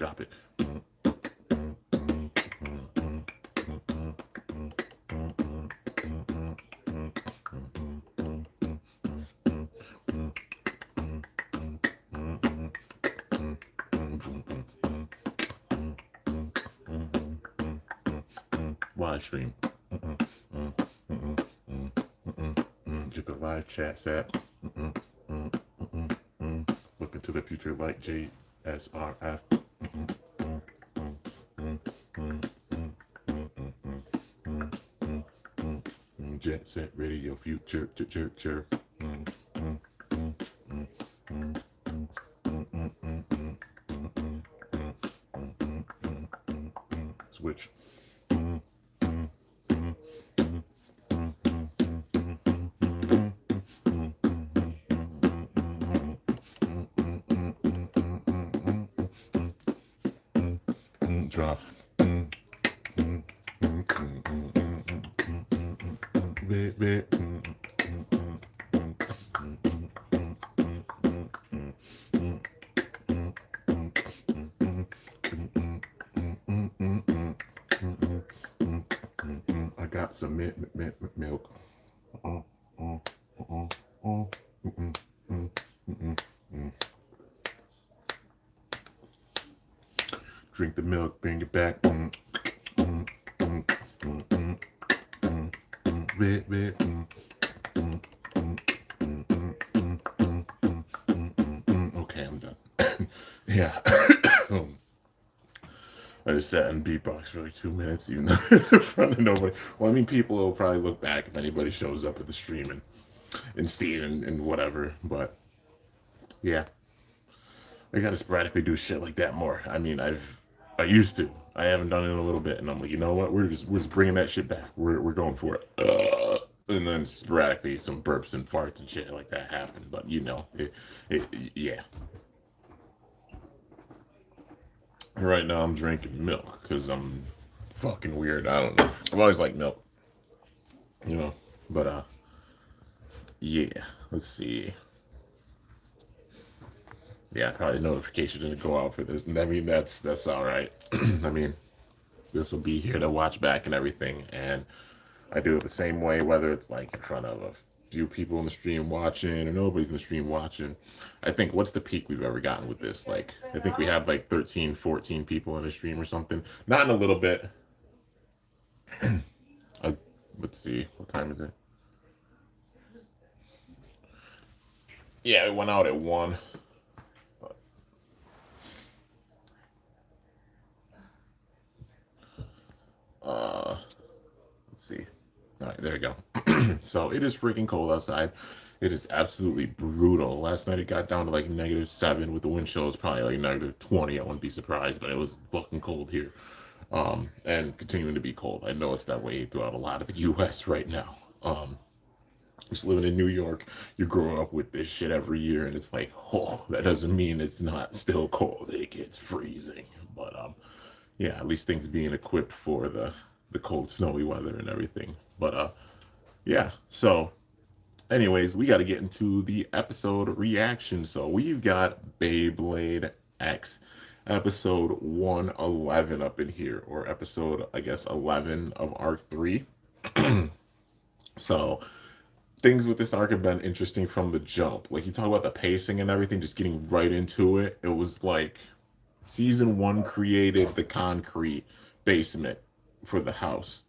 drop it. Live stream. Get the live chat set. Look into the future like JSRF. Jet set radio future. Switch. Drop. I got some milk. Drink the milk, bring it back. Okay, I'm done. Yeah. I just sat in beatbox for like 2 minutes, even though it's in front of nobody. Well, I mean, people will probably look back if anybody shows up at the stream and see it and whatever. But yeah, I gotta sporadically do shit like that more. I mean, I used to. I haven't done it in a little bit, and I'm like, you know what? We're just bringing that shit back. We're going for it. And then sporadically some burps and farts and shit like that happen. But you know, yeah. Right now I'm drinking milk because I'm fucking weird. I don't know. I've always liked milk, you know. But yeah. Let's see. Yeah, probably notification didn't go out for this. And I mean, that's all right. I mean, this will be here to watch back and everything. And I do it the same way, whether it's like in front of a few people in the stream watching or nobody's in the stream watching. I think, what's the peak we've ever gotten with this? Like, I think we had like 13, 14 people in the stream or something. Not in a little bit. Let's see, what time is it? Yeah, it went out at 1. Let's see. All right, there we go. So it is freaking cold outside. It is absolutely brutal. Last night it got down to like -7 with the wind chill. It's probably like -20. I wouldn't be surprised, but it was fucking cold here. And continuing to be cold. I know it's that way throughout a lot of the U.S. right now. Just living in New York, you're growing up with this shit every year, and it's like, oh, that doesn't mean it's not still cold. It gets freezing. But yeah, at least things being equipped for the cold, snowy weather and everything. But yeah, so anyways, we got to get into the episode reaction. So we've got Beyblade X episode 111 up in here, or episode, I guess, 11 of arc 3. So things with this arc have been interesting from the jump. Like, you talk about the pacing and everything, just getting right into it. It was like season 1 created the concrete basement for the house,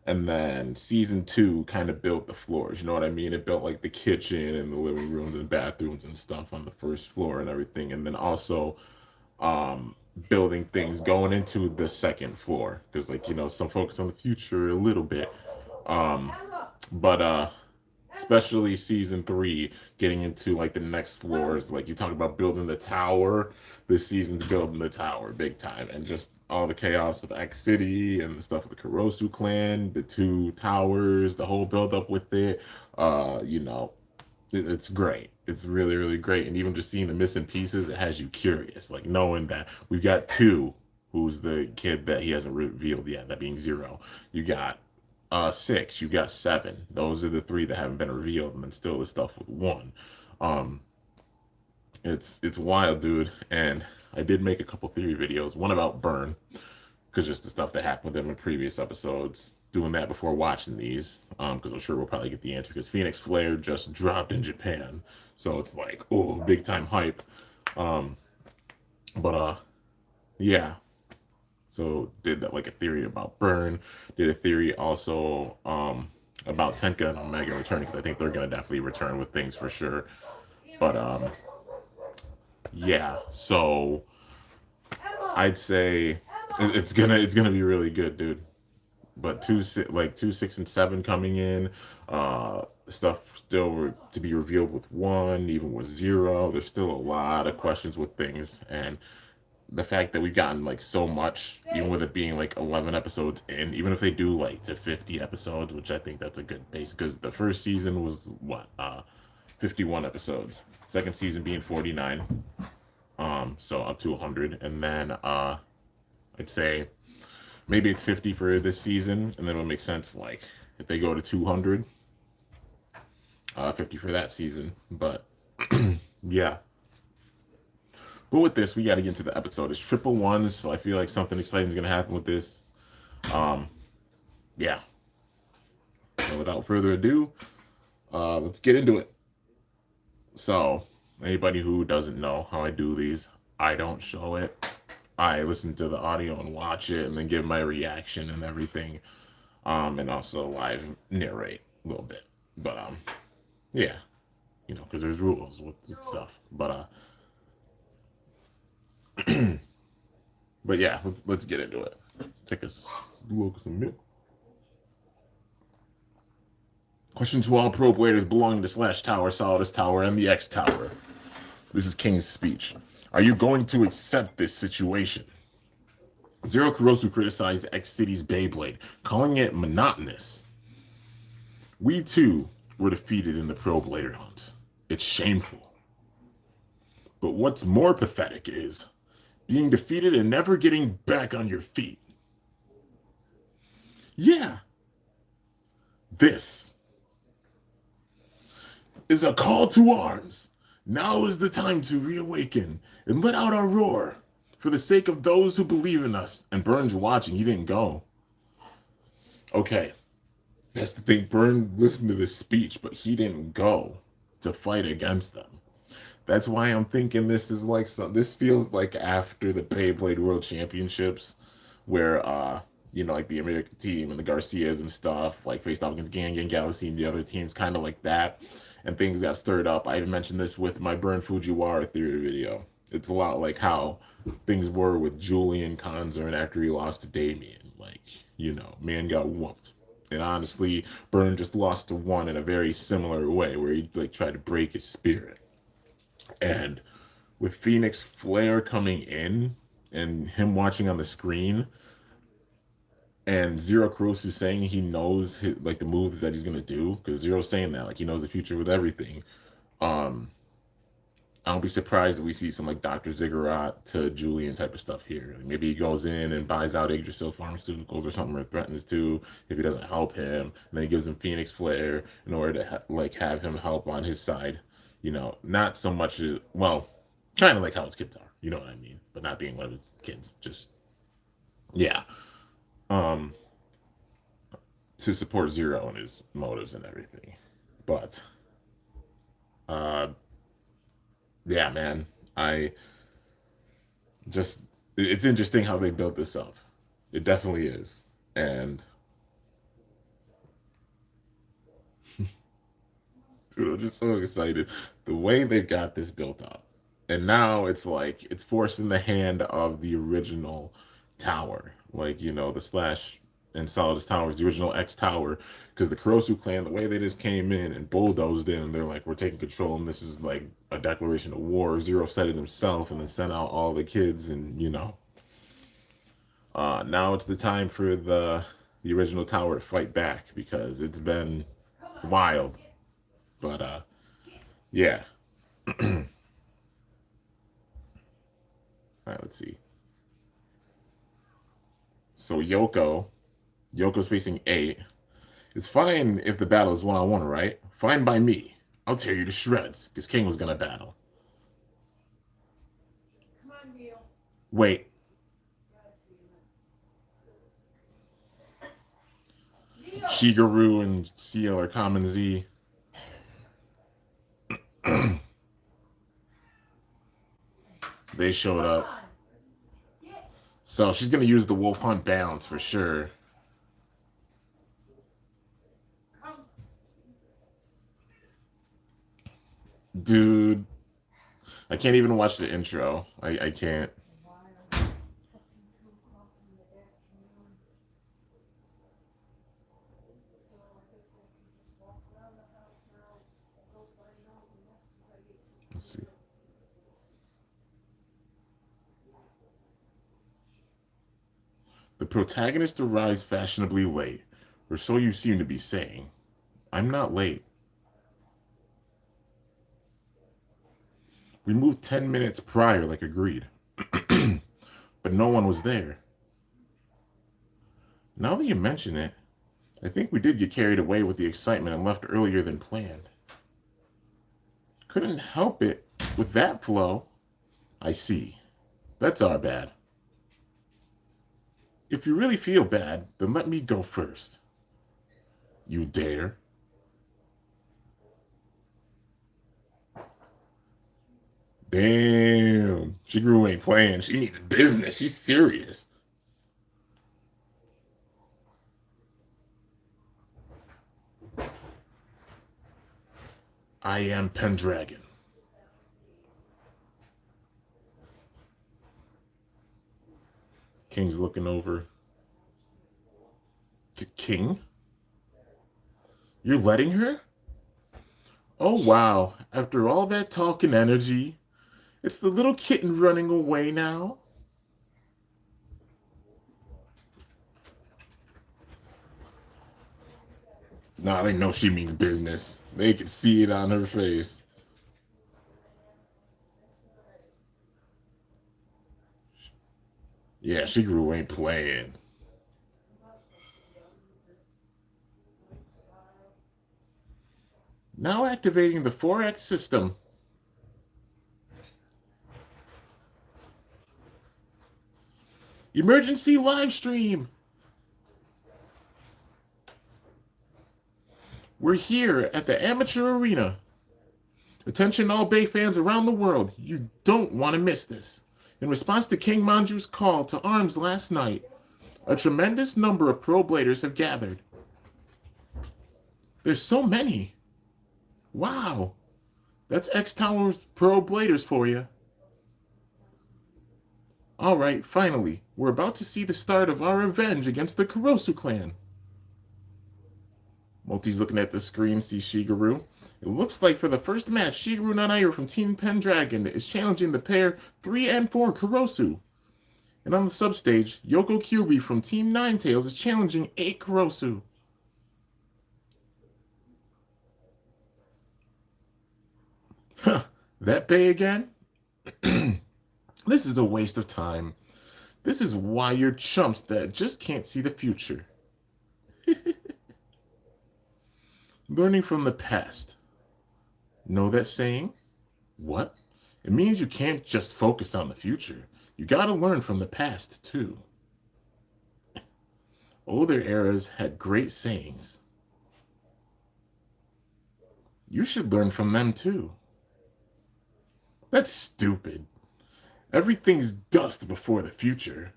and then season 2 kind of built the floors. You know what I mean? It built like the kitchen and the living rooms and bathrooms and stuff on the first floor and everything, and then also building things going into the second floor, because, like, you know, some focus on the future a little bit, but especially season 3 getting into like the next floors. Like, you talk about building the tower, this season's building the tower big time, and just all the chaos with X City and the stuff with the Kurosu clan, the 2 towers, the whole build up with it. You know, it's great. It's really, really great. And even just seeing the missing pieces, it has you curious, like knowing that we've got 2, who's the kid that he hasn't revealed yet, that being 0. You got 6, you got 7. Those are the 3 that haven't been revealed, and then still the stuff with 1. It's wild, dude. And I did make a couple theory videos. One about Burn, because just the stuff that happened with him in previous episodes. Doing that before watching these, because I'm sure we'll probably get the answer. Because Phoenix Flare just dropped in Japan, so it's like, oh, big time hype. Um, but yeah. So did that like a theory about Burn. Did a theory also about Tenka and Omega returning, because I think they're gonna definitely return with things for sure. But yeah. So I'd say it's gonna be really good, dude. But two, 6, and 7 coming in. Stuff still to be revealed with 1, even with 0. There's still a lot of questions with things, and the fact that we've gotten like so much, even with it being like 11 episodes in, even if they do like to 50 episodes, which I think that's a good pace, because the first season was what 51 episodes, second season being 49, so up to 100, and then I'd say maybe it's 50 for this season, and then it'll make sense like if they go to 200, 50 for that season. But yeah. But with this, we got to get into the episode. It's triple ones, so I feel like something exciting is going to happen with this. Yeah. So without further ado, let's get into it. So, anybody who doesn't know how I do these, I don't show it. I listen to the audio and watch it, and then give my reaction and everything, and also live narrate a little bit. But yeah, because there's rules with stuff. But but yeah, let's get into it. Take a look at some milk. Question to all pro players belonging to Slash Tower, Solidus Tower, and the X Tower. This is King's speech. Are you going to accept this situation? Zero Kurosu criticized X City's Beyblade, calling it monotonous. We too were defeated in the Pro Blader hunt. It's shameful. But what's more pathetic is being defeated and never getting back on your feet. Yeah. This is a call to arms. Now is the time to reawaken and let out our roar for the sake of those who believe in us. And Burn's watching. He didn't go. Okay. That's the thing. Burn listened to this speech, but he didn't go to fight against them. That's why I'm thinking this is like this feels like after the Beyblade World Championships, where like the American team and the Garcias and stuff like faced off against Gang Galaxy and the other teams, kind of like that, and things got stirred up. I even mentioned this with my Burn Fujiwara theory video. It's a lot like how things were with Julian Konzern after he lost to Damien. Like, man got whooped. And honestly, Burn just lost to one in a very similar way, where he like tried to break his spirit. And with Phoenix Flare coming in and him watching on the screen, and Zero Kurosu saying he knows the moves that he's gonna do, because Zero's saying that like he knows the future with everything. I don't be surprised if we see some like Dr. Ziggurat to Julian type of stuff here. Like maybe he goes in and buys out Yggdrasil Pharmaceuticals or something, or threatens to if he doesn't help him, and then he gives him Phoenix Flare in order to have him help on his side. Not so much as, well, kind of like how his kids are, you know what I mean, but not being one of his kids, just, yeah, to support Zero and his motives and everything. But yeah, man, it's interesting how they built this up. It definitely is. And dude, I'm just so excited the way they've got this built up. And now it's like it's forcing the hand of the original tower, like the Slash and Solidus Towers, the original X Tower, because the Kurosu clan, the way they just came in and bulldozed in, and they're like, we're taking control, and this is like a declaration of war. Zero said it himself, and then sent out all the kids, and now it's the time for the original tower to fight back, because it's been wild. But yeah. All right, let's see. So Yoko's facing 8. It's fine if the battle is one-on-one, right? Fine by me. I'll tear you to shreds, because King was gonna battle. Come on, Neil. Wait. Shigeru and CL are Common Z. They showed up. So she's going to use the Wolf Hunt balance for sure. Dude. I can't even watch the intro. I can't. Let's see. The protagonist arrives fashionably late, or so you seem to be saying. I'm not late. We moved 10 minutes prior like agreed. But no one was there. Now that you mention it, I think we did get carried away with the excitement and left earlier than planned. Couldn't help it with that flow. I see. That's our bad. If you really feel bad, then let me go first. You dare? Damn. Shigeru ain't playing. She needs business. She's serious. I am Pendragon. King's looking over. King? You're letting her? Oh, wow. After all that talk and energy, it's the little kitten running away now. Nah, they know she means business. They can see it on her face. Yeah, Shigeru ain't playing. Now activating the 4X system. Emergency live stream. We're here at the amateur arena. Attention all Bay fans around the world. You don't want to miss this. In response to King Manju's call to arms last night, a tremendous number of pro bladers have gathered. There's so many. Wow. That's X Tower's pro bladers for you. All right, finally, we're about to see the start of our revenge against the Kurosu clan. Multi's looking at the screen, sees Shigeru. It looks like for the first match, Shigeru Nanairo from Team Pendragon is challenging the pair 3 and 4 Kurosu. And on the substage, Yoko Kyubi from Team Ninetales is challenging 8 Kurosu. Huh, that Bay again? This is a waste of time. This is why you're chumps that just can't see the future. Learning from the past. Know that saying? What? It means you can't just focus on the future. You gotta learn from the past, too. Older eras had great sayings. You should learn from them, too. That's stupid. Everything's dust before the future.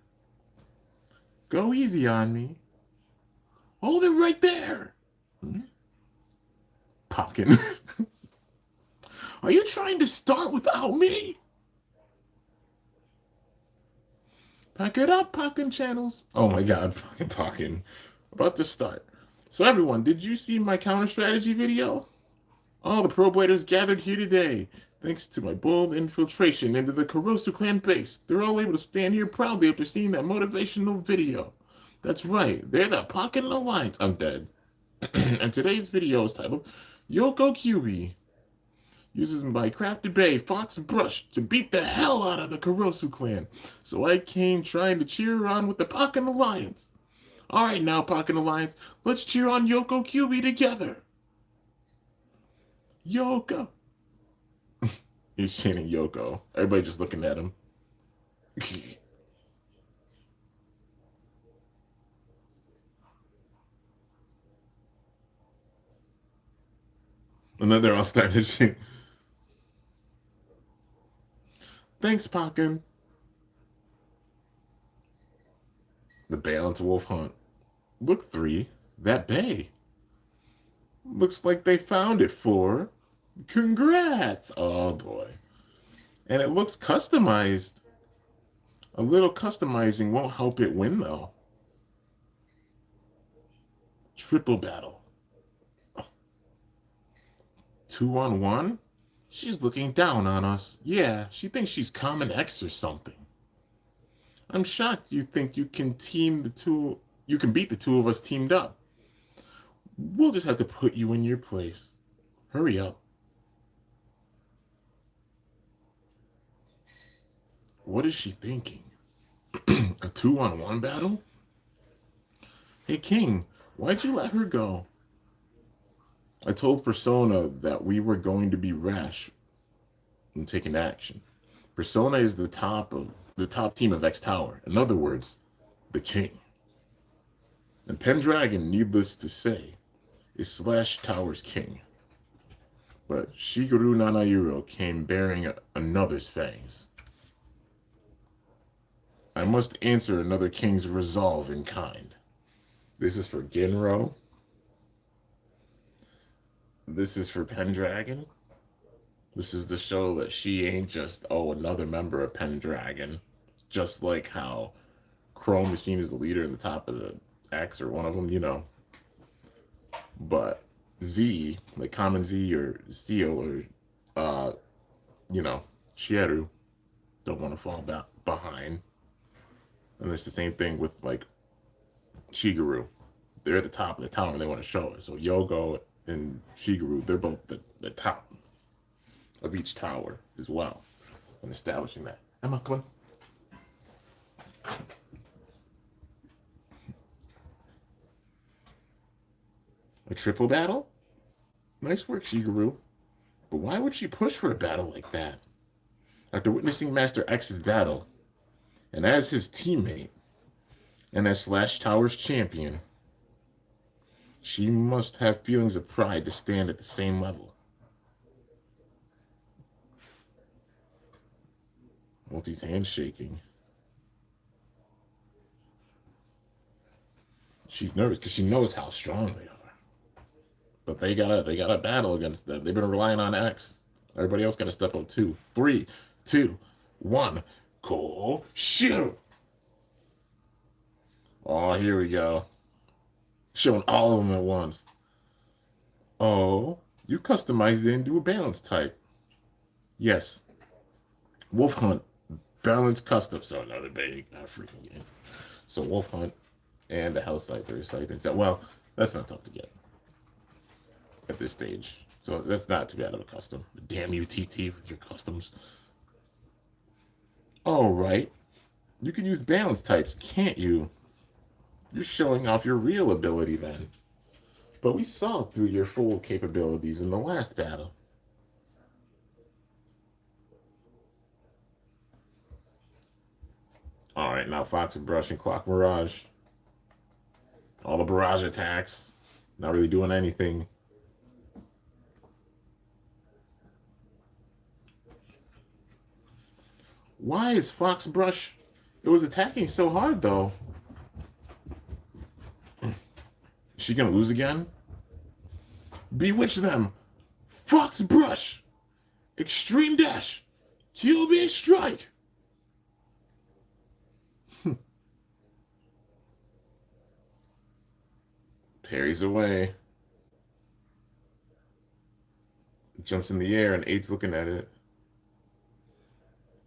Go easy on me. Hold it right there. Pocken. Are you trying to start without me? Pack it up, Pocken channels. Oh my god, fucking Pocken. About to start. So everyone, did you see my counter strategy video? All the pro bladers gathered here today. Thanks to my bold infiltration into the Kurosu clan base, they're all able to stand here proudly after seeing that motivational video. That's right, they're the Pocket Alliance. I'm dead. And today's video is titled Yoko Kyubi uses my crafted bay fox brush to beat the hell out of the Kurosu clan. So I came trying to cheer her on with the Pocket Alliance. Alright now, Pocket Alliance, let's cheer on Yoko Kyubi together. Yoko. He's chanting Yoko. Everybody just looking at him. And then they're all starting to Thanks, Pokken. The balance wolf hunt. Look, 3. That bay. Looks like they found it for. Congrats! Oh boy. And it looks customized. A little customizing won't help it win though. Triple battle. 2-on-1? She's looking down on us. Yeah, she thinks she's Common X or something. I'm shocked you think you can beat the two of us teamed up. We'll just have to put you in your place. Hurry up. What is she thinking? A 2-on-1 battle? Hey, King, why'd you let her go? I told Persona that we were going to be rash and taking action. Persona is the top team of X Tower. In other words, the king. And Pendragon, needless to say, is Slash Tower's king. But Shigeru Nanahiro came bearing another's fangs. I must answer another king's resolve in kind. This is for Genro. This is for Pendragon. This is to show that she ain't just, another member of Pendragon. Just like how Chrome is seen as the leader at the top of the X or one of them, you know. But Z, like Common Z or Zio or, Shieru, don't want to fall behind. And it's the same thing with, like, Shigeru. They're at the top of the tower and they want to show it. So Yogo and Shigeru, they're both the top of each tower as well. And establishing that. Emma, come on. A triple battle? Nice work, Shigeru. But why would she push for a battle like that? After witnessing Master X's battle, and as his teammate, and as Slash Tower's champion, she must have feelings of pride to stand at the same level. Multi's hand shaking. She's nervous because she knows how strong they are. But they got a battle against them. They've been relying on X. Everybody else got to step up too. 3, 2, 1. Go shoot! Oh, here we go. Showing all of them at once. Oh, you customized it into a balance type. Yes. Wolf Hunt. Balance custom. So another big freaking game. So Wolf Hunt and the Hell Scyther. Well, that's not tough to get at this stage. So that's not too bad of a custom. Damn you, TT, with your customs. All right. You can use balance types, can't you? You're showing off your real ability then. But we saw through your full capabilities in the last battle. Alright, now Fox and Brush and Clock Mirage. All the barrage attacks. Not really doing anything. Why is Fox Brush... It was attacking so hard, though. Is she gonna lose again? Bewitch them! Fox Brush! Extreme Dash! QB Strike! Parries away. Jumps in the air and 8's looking at it.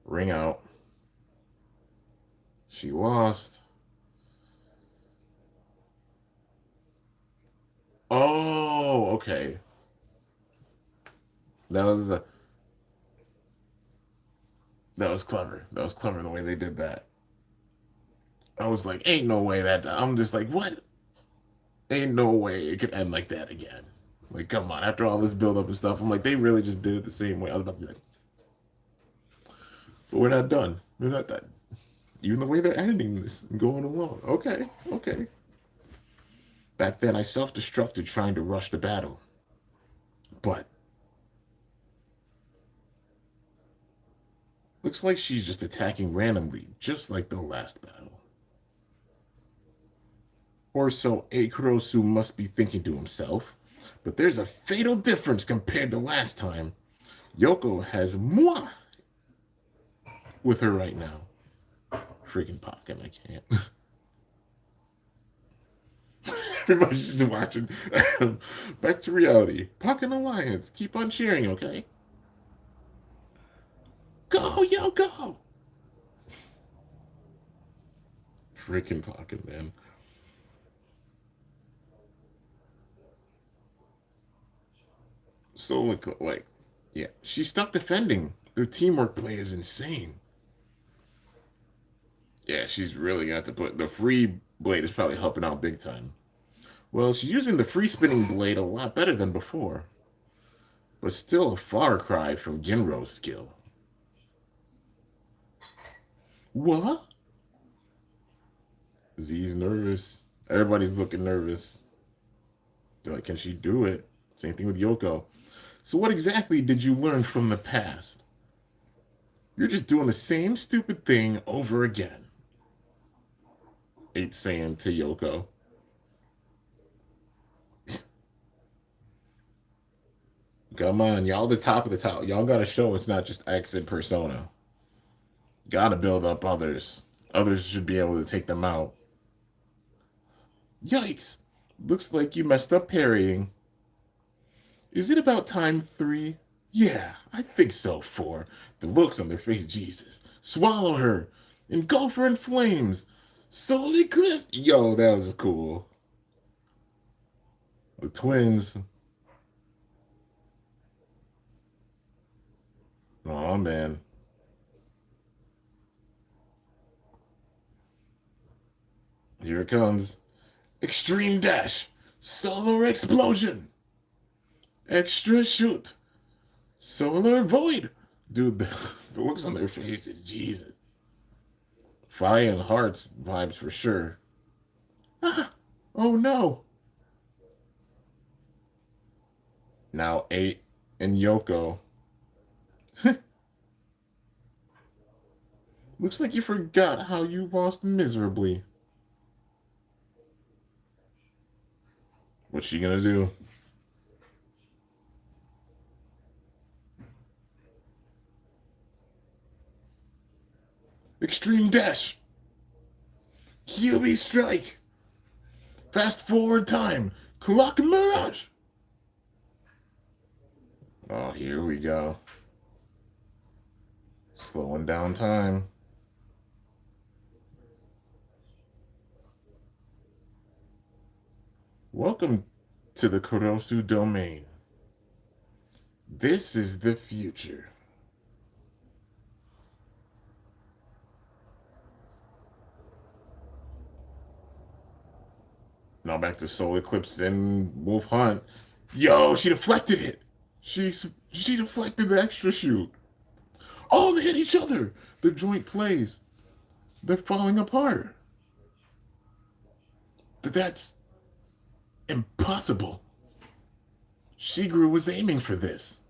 Ring out. She lost. Oh, okay. That was clever. That was clever the way they did that. I was like, ain't no way that. I'm just like, what? Ain't no way it could end like that again. Like, come on. After all this build up and stuff, I'm like, they really just did it the same way. I was about to be like, but we're not done. We're not done. Even the way they're editing this and going along. Okay, okay. Back then, I self-destructed trying to rush the battle. But Looks like she's just attacking randomly, just like the last battle. Or so Kurosu must be thinking to himself. But there's a fatal difference compared to last time. Yoko has moi with her right now. Freaking Pokken, I can't. Everybody's just watching. Back to reality. Pokken Alliance. Keep on cheering, okay? Go, Yoko! Freaking Pokken, man. So, like, yeah, she's stuck defending. Their teamwork play is insane. Yeah, she's really gonna have to put the free blade is probably helping out big time. Well, she's using the free spinning blade a lot better than before, but still a far cry from Jinro's skill. What? Z's nervous. Everybody's looking nervous. They're like, can she do it? Same thing with Yoko. So what exactly did you learn from the past? You're just doing the same stupid thing over again. 8 saying to Yoko. Come on, y'all the top of the top. Y'all gotta show it's not just X and Persona. Gotta build up others. Others should be able to take them out. Yikes! Looks like you messed up parrying. Is it about time 3? Yeah, I think so, 4. The looks on their face, Jesus. Swallow her. Engulf her in flames. Soul Eclipse. Yo, that was cool. The twins. Oh, man. Here it comes. Extreme dash. Solar explosion. Extra shoot. Solar void. Dude, the looks on their faces, Jesus. Fire and Hearts vibes for sure. Ah, oh no. Now 8 and Yoko. Looks like you forgot how you lost miserably. What's she gonna do? Extreme dash. QB strike. Fast forward time. Clock mirage. Oh, here we go. Slowing down time. Welcome to the Kurosu domain. This is the future. Now back to Soul Eclipse and Wolf Hunt. Yo, she deflected it. She deflected the extra shoot. Oh, they hit each other. The joint plays. They're falling apart. That's impossible. Shigeru was aiming for this.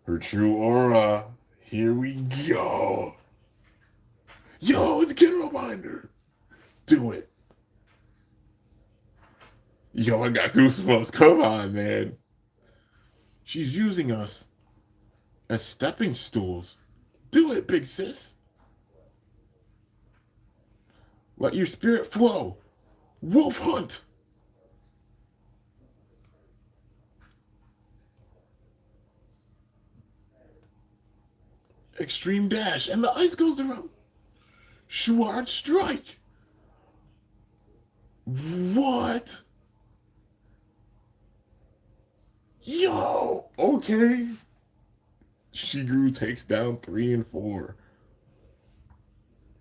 Her true aura. Here we go. Yo, it's Genro behind her. Do it. Yo, I got goosebumps. Come on, man. She's using us as stepping stools. Do it, big sis. Let your spirit flow. Wolf Hunt. Extreme dash, and the ice goes around. Schwartz strike. What? Yo, okay. Shigeru takes down 3 and 4.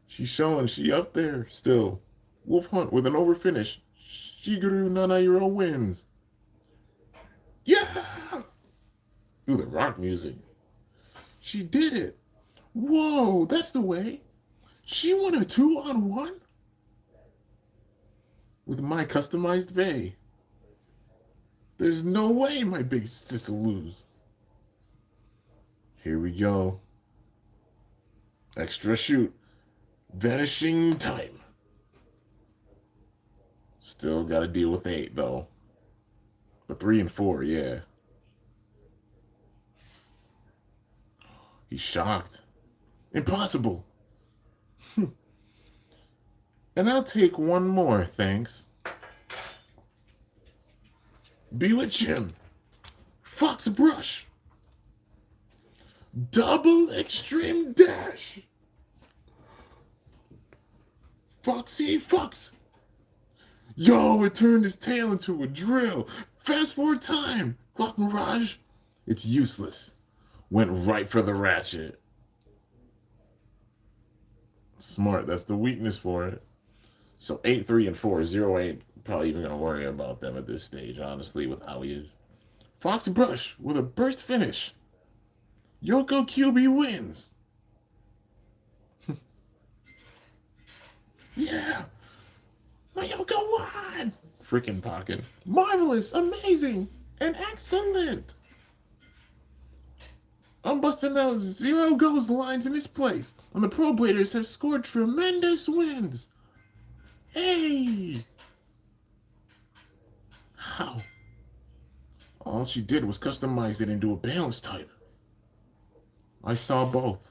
She's showing she up there still. Wolf Hunt with an overfinish. Shigeru Nanayuro wins. Yeah! Ooh, the rock music. She did it. Whoa, that's the way. She won a 2-on-1? With my customized Vey. There's no way my big sis will lose. Here we go. Extra shoot. Vanishing time. Still got to deal with 8, though. But 3 and 4, yeah. He's shocked. Impossible. And I'll take one more, thanks. Bewitch him. Fox brush. Double extreme dash. Foxy Fox. Yo, it turned his tail into a drill. Fast forward time. Clock Mirage. It's useless. Went right for the ratchet. Smart. That's the weakness for it. So 8, 3, and 4. 0, 8. Probably even going to worry about them at this stage, honestly, with how he is. Fox Brush with a burst finish. Yoko QB wins. Yeah. My Yoko won. Freaking Pocket. Marvelous, amazing, and excellent. I'm busting out 0 goes lines in this place, and the Pro Bladers have scored tremendous wins. Hey! How? All she did was customize it into a balance type. I saw both.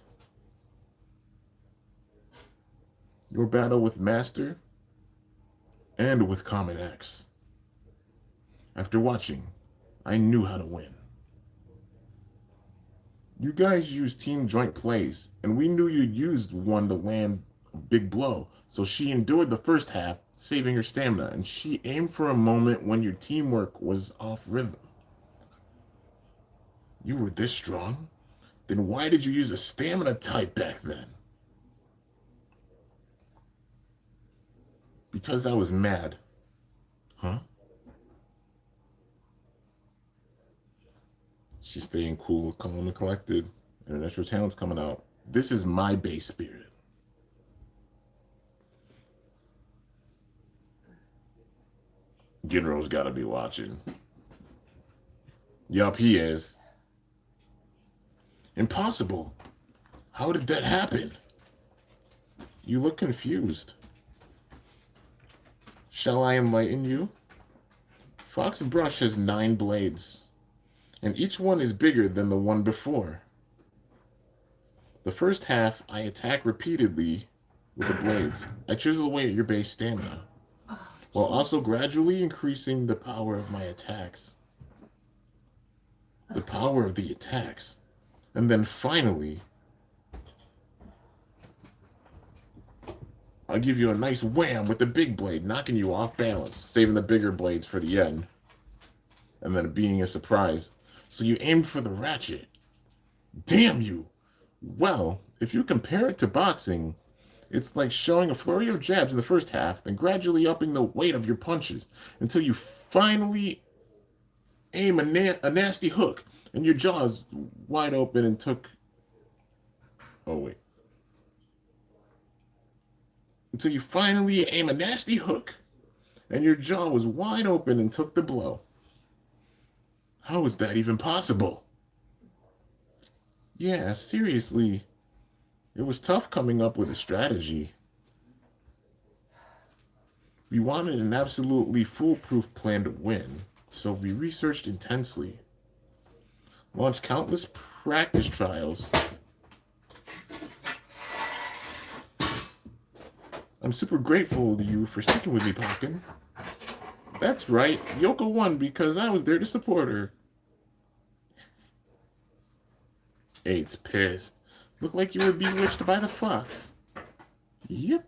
Your battle with Master and with Common X. After watching, I knew how to win. You guys used team joint plays, and we knew you'd used one to land a big blow, so she endured the first half, saving her stamina, and she aimed for a moment when your teamwork was off rhythm. You were this strong? Then why did you use a stamina type back then? Because I was mad. Huh? She's staying cool, calm, and collected, and her natural talent's coming out. This is my base spirit. Genro's gotta be watching. Yup, he is. Impossible. How did that happen? You look confused. Shall I enlighten you? Fox Brush has 9 blades, and each one is bigger than the one before. The first half, I attack repeatedly with the blades. I chisel away at your base stamina, while also gradually increasing the power of my attacks. The power of the attacks. And then finally, I'll give you a nice wham with the big blade, knocking you off balance, saving the bigger blades for the end, and then being a surprise. So you aimed for the ratchet. Damn you! Well, if you compare it to boxing, it's like showing a flurry of jabs in the first half, then gradually upping the weight of your punches until you finally aim a nasty hook, and your jaw is wide open and took... Oh, wait. Until you finally aim a nasty hook, and your jaw was wide open and took the blow. How is that even possible? Yeah, seriously. It was tough coming up with a strategy. We wanted an absolutely foolproof plan to win, so we researched intensely. Launched countless practice trials. I'm super grateful to you for sticking with me, Pokken. That's right, Yoko won because I was there to support her. 8's pissed. Looked like you were bewitched by the fox. Yep.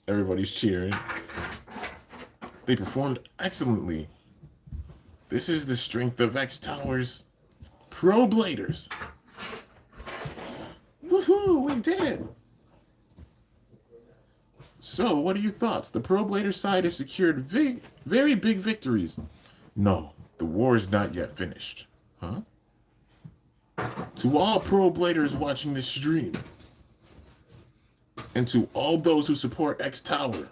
Everybody's cheering. They performed excellently. This is the strength of X Tower's Pro Bladers. Woohoo, we did it! So, what are your thoughts? The Pro Blader side has secured very big victories. No, the war is not yet finished. Huh? To all Pro Bladers watching this stream, and to all those who support X Tower,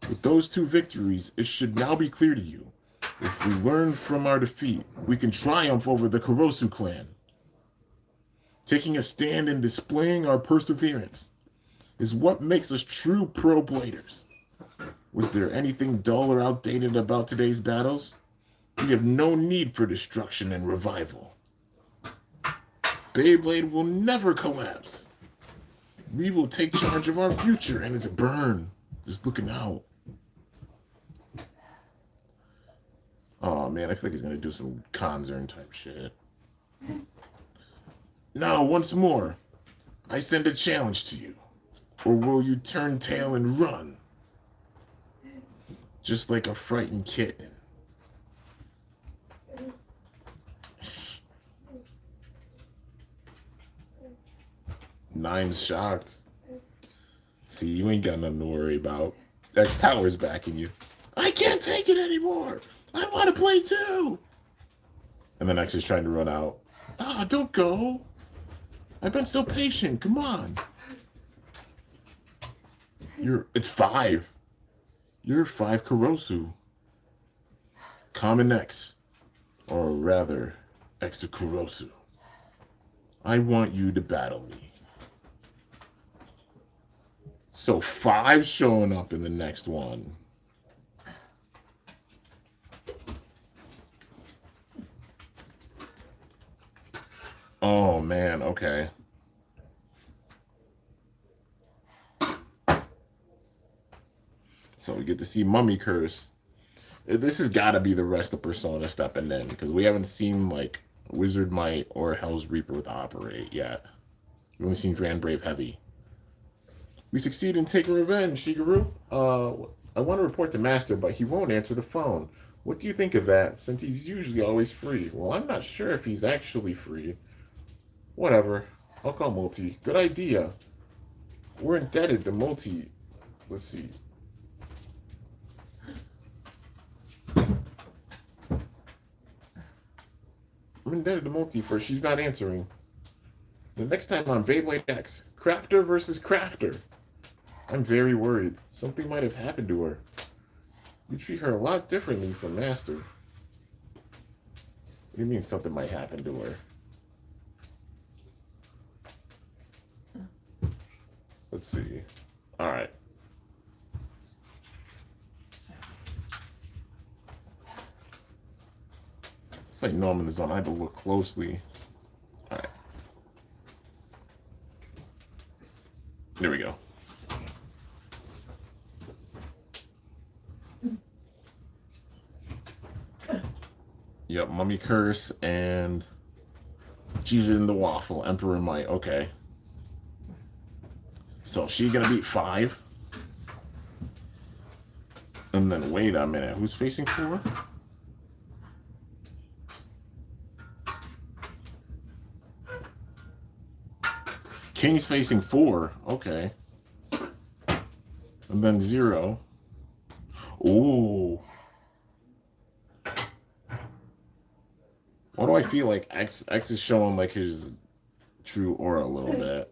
with those 2 victories, it should now be clear to you If we learn from our defeat, we can triumph over the Kurosu clan. Taking a stand and displaying our perseverance is what makes us true pro bladers. Was there anything dull or outdated about today's battles? We have no need for destruction and revival. Beyblade will never collapse. We will take charge of our future, and it's a burn. Just looking out. Oh man, I feel like he's gonna do some concern type shit. Now, once more, I send a challenge to you. Or will you turn tail and run? Just like a frightened kitten. Nine's shocked. See, you ain't got nothing to worry about. X Tower's backing you. I can't take it anymore. I want to play too. And then X is trying to run out. Ah, don't go. I've been so patient. Come on. It's 5. You're 5 Kurosu. Common X. Or rather, X Kurosu. I want you to battle me. So 5 showing up in the next one. Oh man, okay. So we get to see Mummy Curse. This has got to be the rest of Persona stepping in, because we haven't seen like Wizard Might or Hell's Reaper with Operate yet. We've only seen Dran Brave Heavy. We succeed in taking revenge, Shigeru. I want to report to Master, but he won't answer the phone. What do you think of that, since he's usually always free? Well, I'm not sure if he's actually free. Whatever. I'll call Multi. Good idea. We're indebted to Multi. Let's see. I'm indebted to Multi for she's not answering. The next time on Beyblade X, Crafter versus Crafter. I'm very worried. Something might have happened to her. You treat her a lot differently from Master. What do you mean something might happen to her? Let's see. All right. It's like no, I'm in the zone. I have to look closely. All right. There we go. Yep, Mummy Curse and she's in the Waffle. Emperor Might. Okay. So she gonna beat 5. And then wait a minute. Who's facing 4? King's facing 4. Okay. And then 0. Ooh. Why do I feel like X is showing like his true aura a little bit?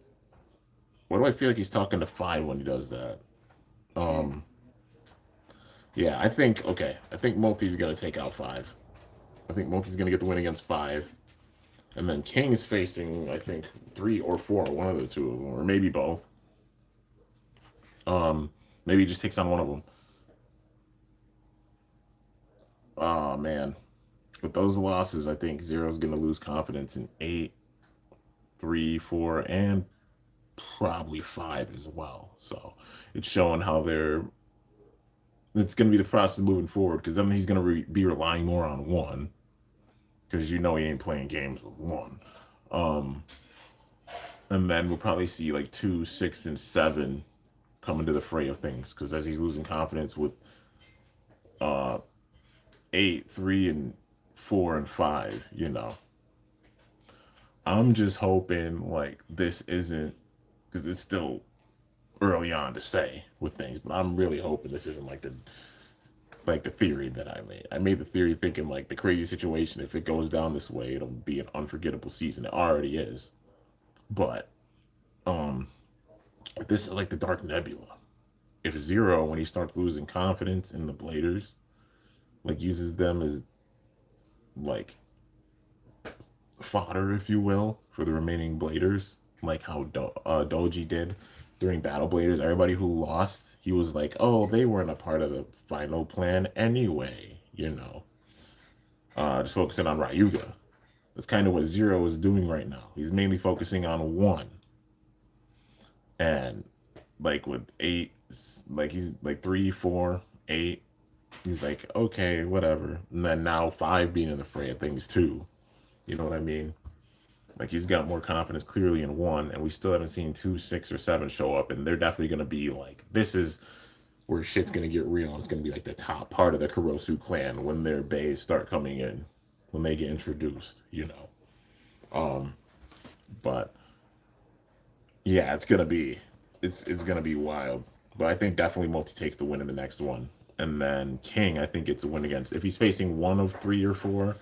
Why do I feel like he's talking to 5 when he does that? Yeah, I think Multi's gonna take out 5. I think Multi's gonna get the win against 5. And then King is facing, I think, 3 or 4, one of the two of them, or maybe both. Maybe he just takes on one of them. Oh man. With those losses, I think Zero's gonna lose confidence in 8, 3, 4, and probably 5 as well. So it's showing how it's going to be the process moving forward, because then he's going to be relying more on 1, because you know he ain't playing games with 1. And then we'll probably see like 2, 6, and 7 come into the fray of things, because as he's losing confidence with 8, 3, and 4, and 5, you know. I'm just hoping like this isn't, because it's still early on to say with things, but I'm really hoping this isn't like the theory that I made. I made the theory thinking like the crazy situation, if it goes down this way, it'll be an unforgettable season. It already is. But this is like the Dark Nebula. If Zero, when he starts losing confidence in the Bladers, like uses them as like fodder, if you will, for the remaining bladers, like how Doji did during Battle Bladers. Everybody who lost, he was like, oh, they weren't a part of the final plan anyway, you know. Just focusing on Ryuga. That's kind of what Zero is doing right now. He's mainly focusing on one. And like with eight, like he's like three, four, eight, he's like, okay, whatever. And then now five being in the fray of things too. You know what I mean? Like he's got more confidence clearly in one, and we still haven't seen two, six, or seven show up, and they're definitely gonna be like, this is where shit's gonna get real. And it's gonna be like the top part of the Kurosu clan when their bays start coming in, when they get introduced, you know. Um, but yeah, it's gonna be wild. But I think definitely Multi takes the win in the next one, and then King, I think it's a win against if he's facing one of three or four.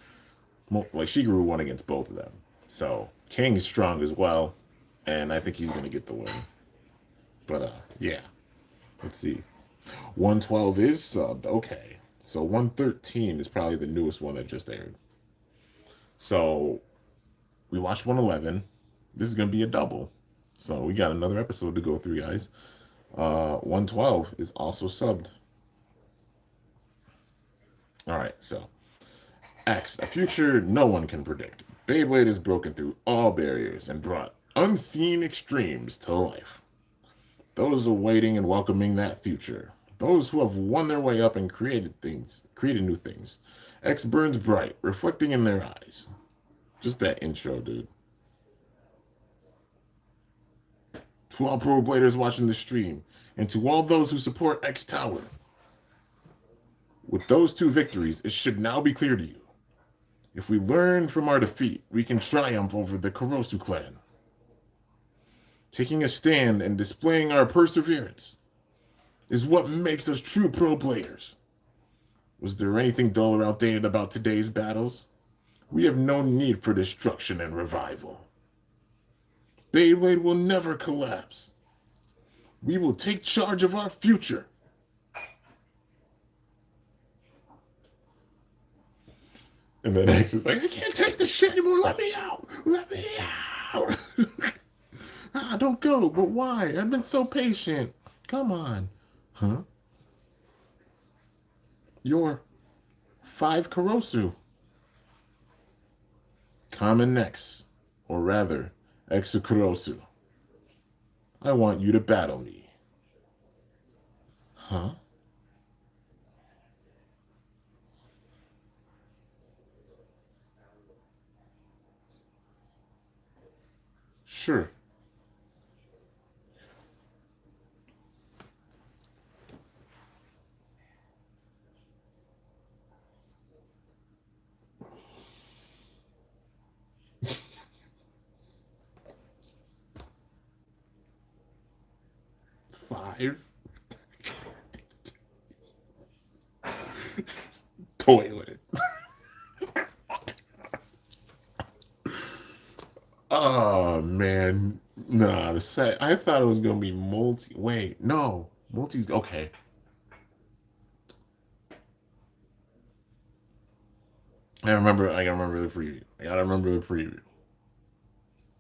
Like Shigeru won against both of them. So King's strong as well, and I think he's gonna get the win. But yeah, let's see. 112 is subbed. Okay, so 113 is probably the newest one that just aired. So we watched 111. This is gonna be a double. So we got another episode to go through, guys. 112 is also subbed. All right, so X, a future no one can predict. Beyblade has broken through all barriers and brought unseen extremes to life. Those awaiting and welcoming that future. Those who have won their way up and created new things. X burns bright, reflecting in their eyes. Just that intro, dude. To all pro bladers watching the stream, and to all those who support X Tower. With those two victories, it should now be clear to you. If we learn from our defeat, we can triumph over the Kurosu clan. Taking a stand and displaying our perseverance is what makes us true pro players. Was there anything dull or outdated about today's battles? We have no need for destruction and revival. Beyblade will never collapse. We will take charge of our future. And then X is like, I can't take this shit anymore. Let me out. Let me out. Don't go. But why? I've been so patient. Come on. Huh? You're 5 Kurosu. Common X. Or rather, X Kurosu. I want you to battle me. Huh? Sure. Five. Toilet. Oh man, nah. The set. I thought it was gonna be multi. Wait, no, multi's okay. I remember. I gotta remember the preview. I gotta remember the preview.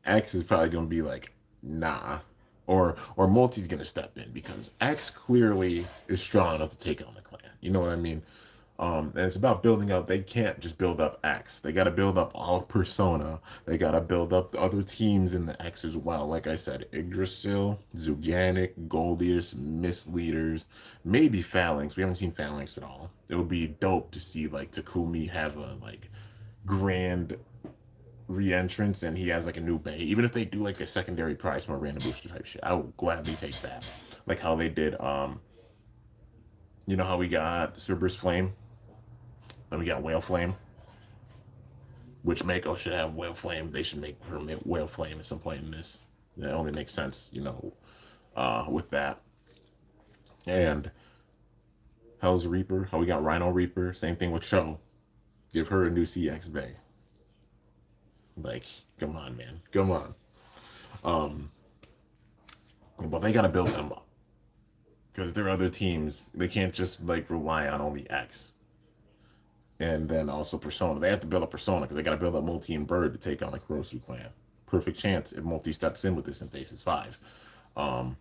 X is probably gonna be like, nah, or multi's gonna step in because X clearly is strong enough to take on the clan. You know what I mean? And it's about building up. They can't just build up X. They got to build up all of Persona. They got to build up the other teams in the X as well. Like I said, Yggdrasil, Zuganic, Goldius, Misleaders, maybe Phalanx. We haven't seen Phalanx at all. It would be dope to see like Takumi have a like grand re-entrance and he has like a new bay. Even if they do like a secondary prize from a random booster type shit, I would gladly take that. Like how they did you know how we got Cerberus Flame? Then we got Whale Flame, which Mako should have Whale Flame. They should make her Whale Flame at some point in this. That only makes sense, you know, with that. And Hell's Reaper, how we got Rhino Reaper. Same thing with Cho. Give her a new CX Bay. Like, come on, man. Come on. But they got to build them up. Because there are other teams. They can't just, like, rely on only X. And then also Persona. They have to build up Persona because they got to build up Multi and Bird to take on the Kurosu clan. Perfect chance if Multi steps in with this and faces 5. Um,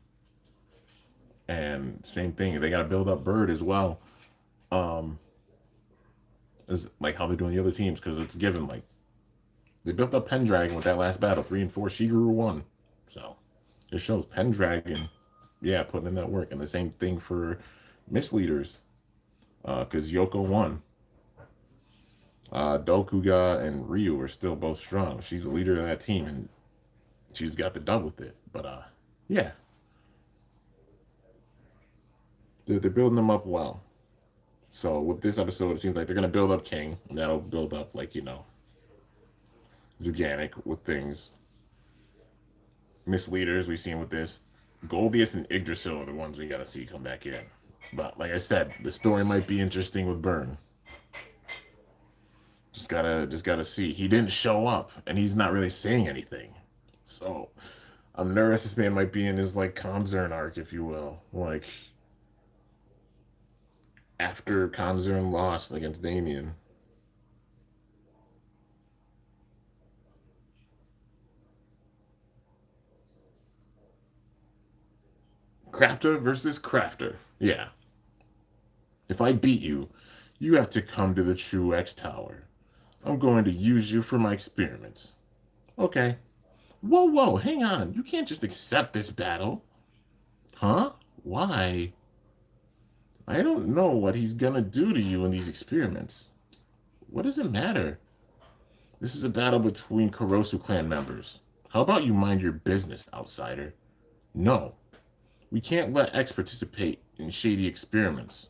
and same thing, they got to build up Bird as well. Um, is like how they're doing the other teams because it's given like they built up Pendragon with that last battle 3 and 4. Shigeru won, so it shows Pendragon, yeah, putting in that work. And the same thing for Misleaders, because Yoko won. Dokuga and Ryu are still both strong. She's the leader of that team, and she's got the dub with it. But yeah, they're building them up well. So with this episode, it seems like they're gonna build up King, and that'll build up like Zuganic with things. Misleaders we've seen with this. Goldius and Yggdrasil are the ones we gotta see come back in. But like I said, the story might be interesting with Burn. Just gotta see. He didn't show up, and he's not really saying anything. So I'm nervous this man might be in his like Kanzern arc, if you will. Like after Kanzern lost against Damien. Crafter versus Crafter. Yeah. If I beat you, you have to come to the True X Tower. I'm going to use you for my experiments. Okay. Whoa, whoa, hang on. You can't just accept this battle. Huh? Why? I don't know what he's gonna do to you in these experiments. What does it matter? This is a battle between Kurosu clan members. How about you mind your business, outsider? No. We can't let X participate in shady experiments.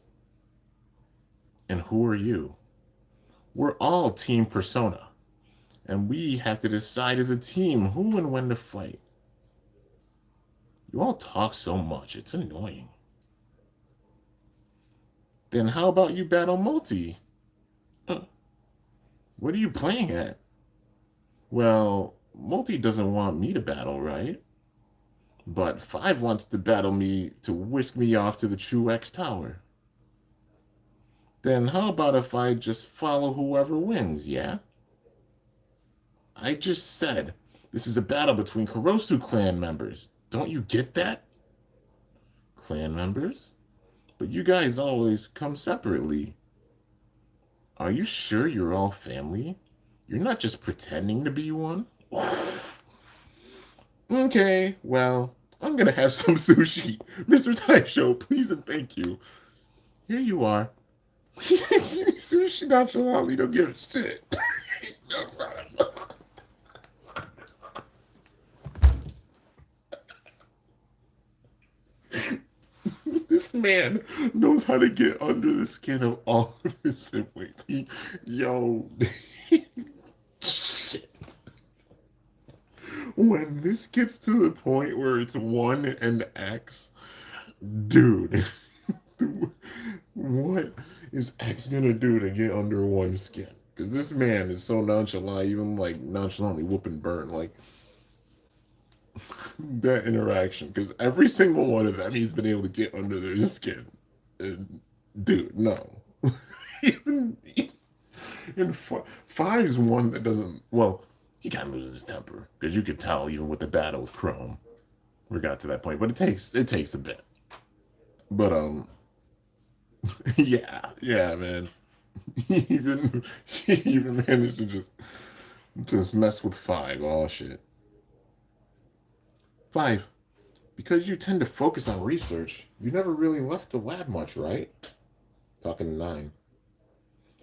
And who are you? We're all Team Persona. And we have to decide as a team who and when to fight. You all talk so much, it's annoying. Then how about you battle Multi? What are you playing at? Well, Multi doesn't want me to battle, right? But 5 wants to battle me to whisk me off to the True X Tower. Then how about if I just follow whoever wins, yeah? I just said this is a battle between Kurosu clan members. Don't you get that? Clan members? But you guys always come separately. Are you sure you're all family? You're not just pretending to be one? Okay, well, I'm gonna have some sushi. Mr. Taisho, please and thank you. Here you are. Sushi nonchalantly don't give a shit. This man knows how to get under the skin of all of his siblings. Yo, shit. When this gets to the point where it's 1 and X, dude, what is X gonna do to get under one's skin? Because this man is so nonchalant, even like nonchalantly whooping Burn, like that interaction. Because every single one of them, he's been able to get under their skin. And, dude, no. even in 5's one that doesn't. Well, he kind of loses his temper because you could tell even with the battle with Chrome. We got to that point, but it takes a bit. But yeah, man. He even managed to just mess with 5. Oh shit. 5. Because you tend to focus on research, you never really left the lab much, right? Talking to 9.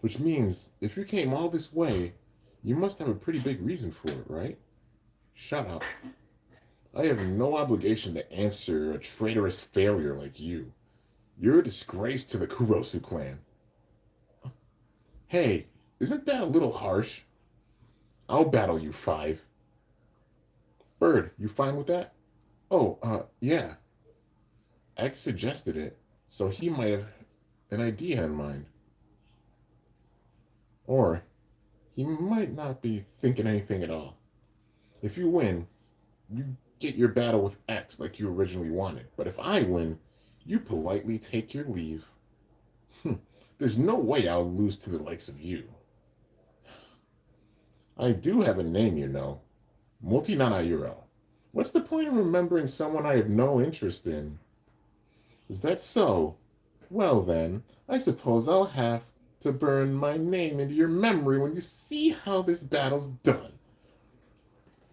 Which means if you came all this way, you must have a pretty big reason for it, right? Shut up. I have no obligation to answer a traitorous failure like you. You're a disgrace to the Kurosu clan. Hey, isn't that a little harsh? I'll battle you, 5. Bird, you fine with that? Oh, yeah. X suggested it, so he might have an idea in mind. Or he might not be thinking anything at all. If you win, you get your battle with X like you originally wanted. But if I win, you politely take your leave. There's no way I'll lose to the likes of you. I do have a name, you know. Multi-Nana-Euro. What's the point of remembering someone I have no interest in? Is that so? Well then, I suppose I'll have to burn my name into your memory when you see how this battle's done.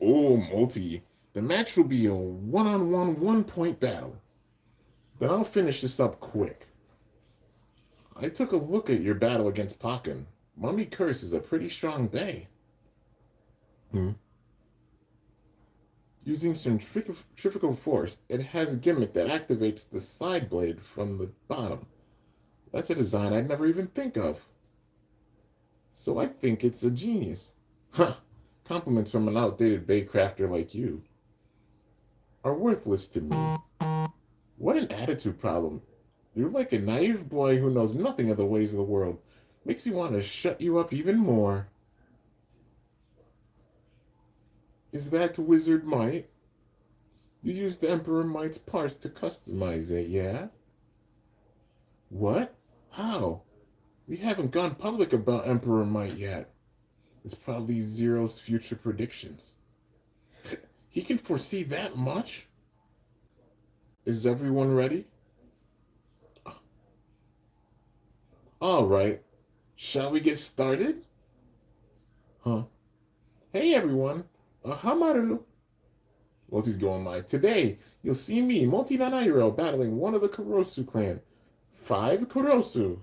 Oh, Multi, the match will be a one-on-one one-point battle. Then I'll finish this up quick. I took a look at your battle against Pakken. Mummy Curse is a pretty strong bay. Using centrifugal force, it has a gimmick that activates the side blade from the bottom. That's a design I'd never even think of. So I think it's a genius. Huh. Compliments from an outdated bay crafter like you are worthless to me. What an attitude problem. You're like a naive boy who knows nothing of the ways of the world. Makes me want to shut you up even more. Is that Wizard Might? You used the Emperor Might's parts to customize it, yeah? What? How? We haven't gone public about Emperor Might yet. It's probably Zero's future predictions. He can foresee that much? Is everyone ready? All right. Shall we get started? Huh? Hey, everyone. Hamaru. Multi's going live. Today, you'll see me, Multi-Nanairo, battling one of the Kurosu clan. 5 Kurosu.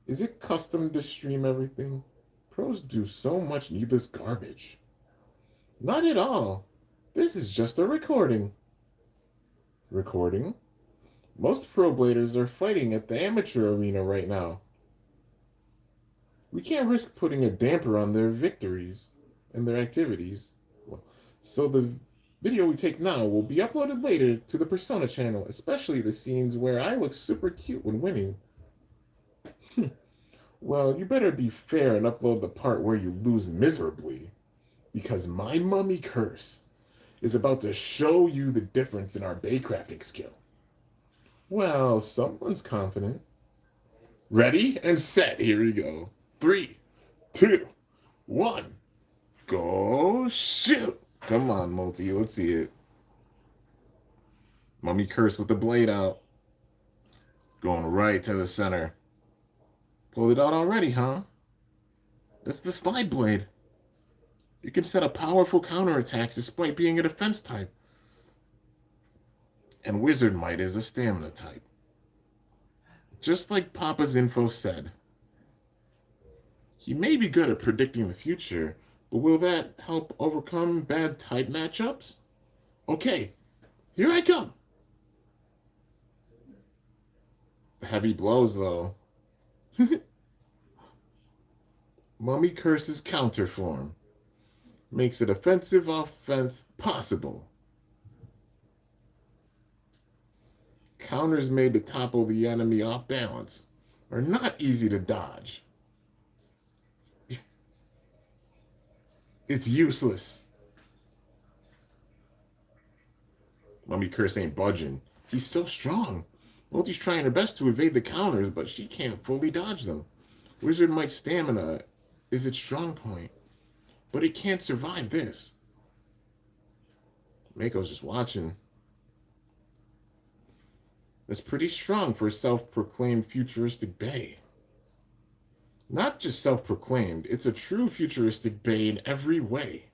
Is it custom to stream everything? Pros do so much needless garbage. Not at all. This is just a recording. Recording? Most pro bladers are fighting at the amateur arena right now. We can't risk putting a damper on their victories and their activities. So the video we take now will be uploaded later to the Persona channel, especially the scenes where I look super cute when winning. Well, you better be fair and upload the part where you lose miserably, because my mummy curse is about to show you the difference in our baycrafting skill. Well, someone's confident. Ready and set. Here we go. 3, 2, 1. Go shoot. Come on, Multi. Let's see it. Mummy curse with the blade out. Going right to the center. Pulled it out already, huh? That's the slide blade. You can set up powerful counterattacks despite being a defense type. And Wizard Might is a stamina type. Just like Papa's info said. He may be good at predicting the future, but will that help overcome bad type matchups? Okay, here I come. Heavy blows, though. Mummy Curse's counter form makes a defensive offense possible. Counters made to topple the enemy off balance are not easy to dodge. It's useless. Mummy Curse ain't budging. He's so strong. Multi's trying her best to evade the counters, but she can't fully dodge them. Wizard Might's stamina is its strong point, but it can't survive this. Mako's just watching. That's pretty strong for a self-proclaimed futuristic bay. Not just self-proclaimed, it's a true futuristic bay in every way.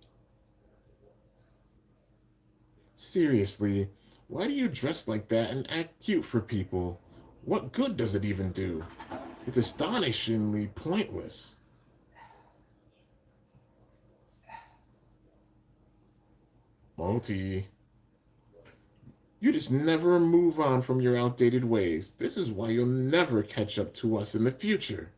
Seriously, why do you dress like that and act cute for people? What good does it even do? It's astonishingly pointless. Multi, you just never move on from your outdated ways. This is why you'll never catch up to us in the future.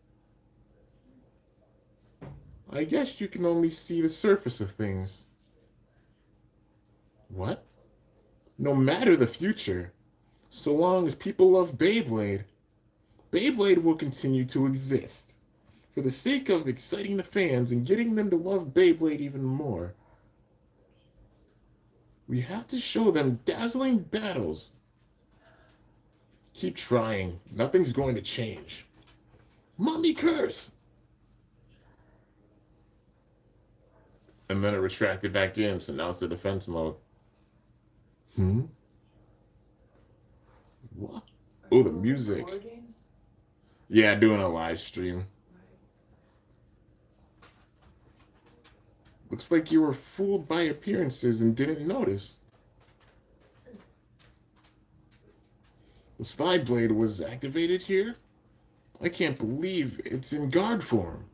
I guess you can only see the surface of things. What? No matter the future, so long as people love Beyblade, Beyblade will continue to exist. For the sake of exciting the fans and getting them to love Beyblade even more, we have to show them dazzling battles. Keep trying. Nothing's going to change. Mommy curse! And then it retracted back in, so now it's the defense mode. Hmm? What? Oh, the music. Yeah, doing a live stream. Looks like you were fooled by appearances and didn't notice. The slide blade was activated here? I can't believe it's in guard form.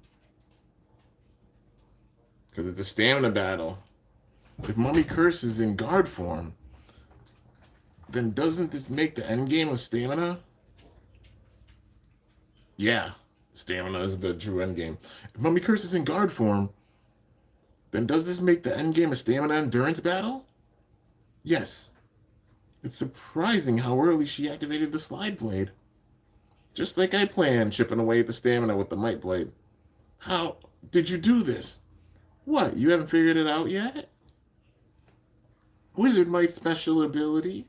Because it's a stamina battle. If Mummy Curse is in guard form, then doesn't this make the endgame of stamina? Yeah, stamina is the true endgame. If Mummy Curse is in guard form, then does this make the endgame a stamina endurance battle? Yes. It's surprising how early she activated the slide blade. Just like I planned, chipping away at the stamina with the might blade. How did you do this? What, you haven't figured it out yet? Wizard Might's special ability.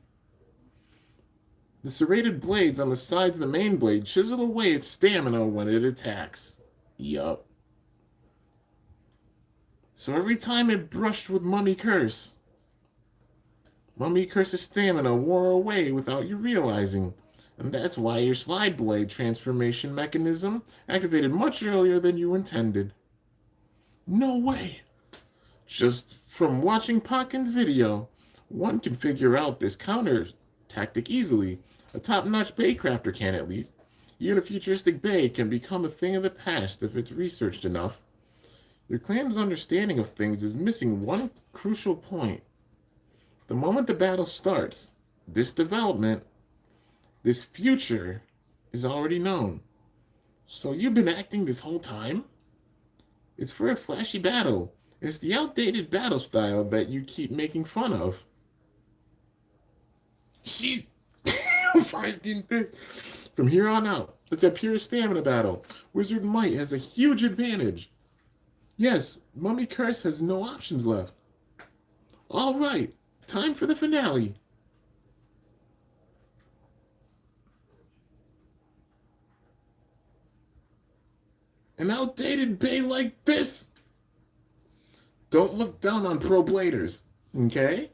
The serrated blades on the sides of the main blade chisel away its stamina when it attacks. Yup. So every time it brushed with Mummy Curse, Mummy Curse's stamina wore away without you realizing. And that's why your slide blade transformation mechanism activated much earlier than you intended. No way. Just from watching Potkin's video, one can figure out this counter tactic easily. A top-notch Baycrafter can at least. Even a futuristic Bay can become a thing of the past if it's researched enough. Your clan's understanding of things is missing one crucial point. The moment the battle starts, this development, this future, is already known. So you've been acting this whole time? It's for a flashy battle. It's the outdated battle style that you keep making fun of. She... From here on out, it's a pure stamina battle. Wizard Might has a huge advantage. Yes, Mummy Curse has no options left. All right, time for the finale. An outdated bay like this? Don't look down on pro bladers, okay?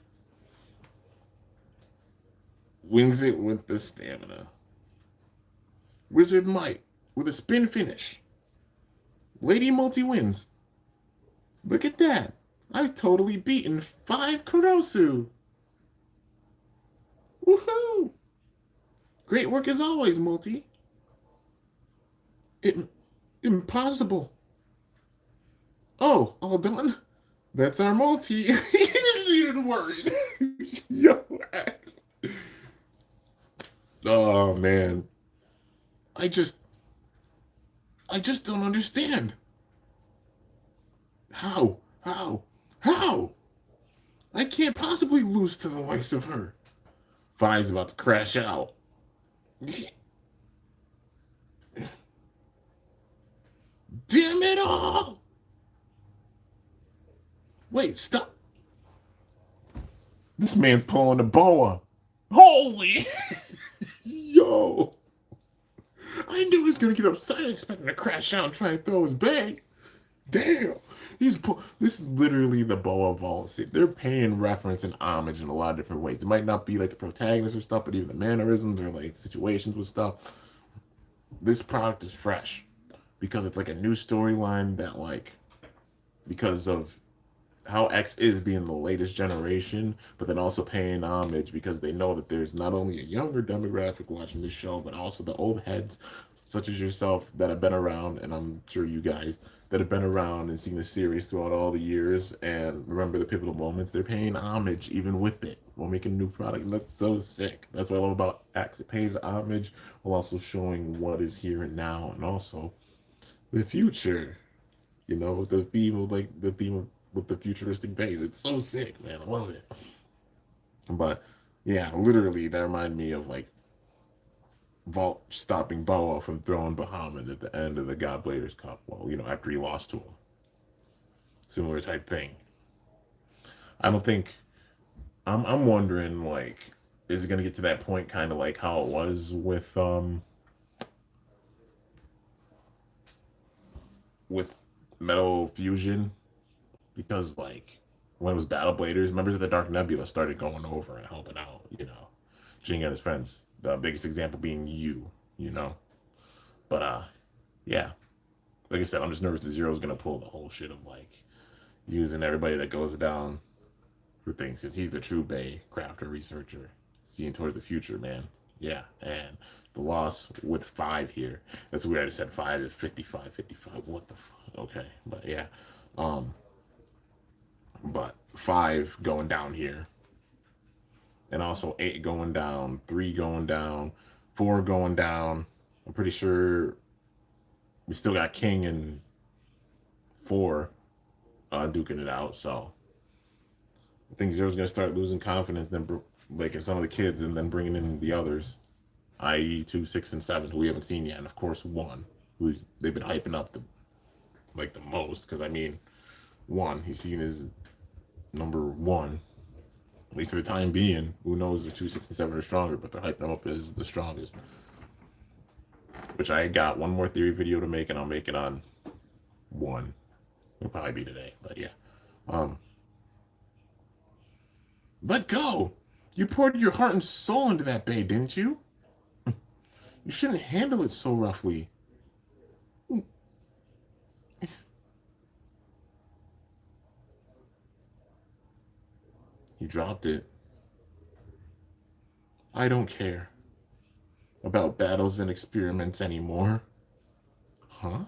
Wins it with the stamina. Wizard Might with a spin finish. Lady Multi wins. Look at that. I've totally beaten 5 Kurosu. Woohoo! Great work as always, Multi. Impossible. Oh, all done? That's our Multi. He isn't even worried. Yo, ass. Oh, man. I just don't understand. How? I can't possibly lose to the likes of her. Fi's about to crash out. Damn it all! Wait, stop. This man's pulling a boa. Holy! Yo! I knew he was gonna get upset, expecting to crash out and try and throw his bag. Damn! This is literally the boa vault. They're paying reference and homage in a lot of different ways. It might not be like the protagonist or stuff, but even the mannerisms or like situations with stuff. This product is fresh because it's like a new storyline that like, because of how X is being the latest generation, but then also paying homage because they know that there's not only a younger demographic watching this show, but also the old heads such as yourself that have been around, and I'm sure you guys that have been around and seen the series throughout all the years and remember the pivotal moments. They're paying homage even with it while making a new product, and that's so sick. That's what I love about X. It pays homage while also showing what is here and now, and also the future. You know, the theme of with the futuristic base. It's so sick, man. I love it. But yeah, literally that reminded me of like Vault stopping Boa from throwing Bahamut at the end of the Godbladers Cup. Well, you know, after he lost to him. Similar type thing. I don't think I'm wondering like is it gonna get to that point kind of like how it was with Metal Fusion? Because like when it was Battle Bladers, members of the Dark Nebula started going over and helping out, Jing and his friends. The biggest example being you know. But yeah. Like I said, I'm just nervous that Zero's gonna pull the whole shit of like using everybody that goes down for things because he's the true Bay crafter researcher, seeing towards the future, man. Yeah, and the loss with 5 here. That's weird. I just said 5 is 55, 55. What the fuck? Okay, but yeah. Um, but 5 going down here, and also 8 going down, 3 going down, 4 going down. I'm pretty sure we still got King and 4 duking it out. So I think Zero's gonna start losing confidence, then like in some of the kids, and then bringing in the others, i.e., 2, 6, and 7, who we haven't seen yet, and of course 1, who they've been hyping up the most. Because I mean, 1, he's seen as number 1, at least for the time being. Who knows if 2, 6, and 7 are stronger, but they're hyping him up as the strongest. Which I got one more theory video to make, and I'll make it on 1. It'll probably be today, but yeah. Let go! You poured your heart and soul into that babe, didn't you? You shouldn't handle it so roughly. He dropped it. I don't care about battles and experiments anymore. Huh?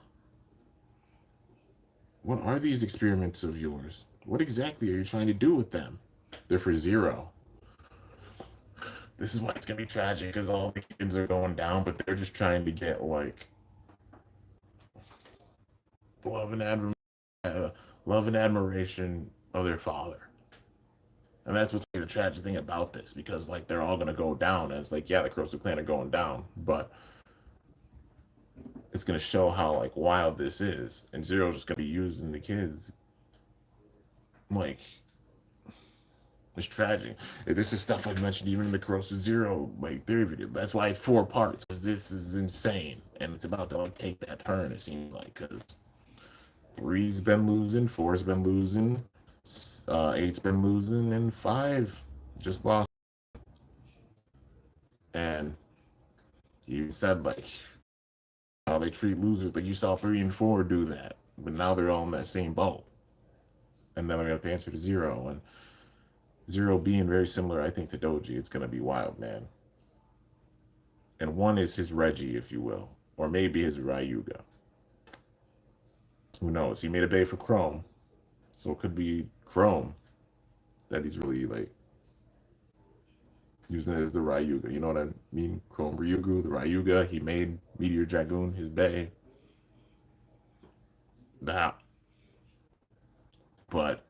What are these experiments of yours? What exactly are you trying to do with them? They're for Zero. This is why it's gonna be tragic, because all the kids are going down, but they're just trying to get like love and admiration of their father. And that's what's the tragic thing about this, because like they're all gonna go down as like, yeah, the Kurosu clan are going down, but it's gonna show how like wild this is, and Zero's just gonna be using the kids. Like, it's tragic. This is stuff I mentioned even in the Kurosu Zero like theory video. That's why it's 4 parts, because this is insane, and it's about to like take that turn. It seems like, because 3's been losing, 4's been losing, 8's been losing, and 5 just lost. And you said like how they treat losers, like you saw 3 and 4 do that, but now they're all in that same boat, and then we have to answer to Zero, and Zero being very similar, I think, to Doji. It's gonna be wild, man. And 1 is his Reggie, if you will, or maybe his Ryuga. Who knows? He made a day for Chrome, so it could be Chrome that he's really like using it as the Ryuga. You know what I mean? Chrome Ryugu, the Ryuga. He made Meteor Dragoon his bay. That. But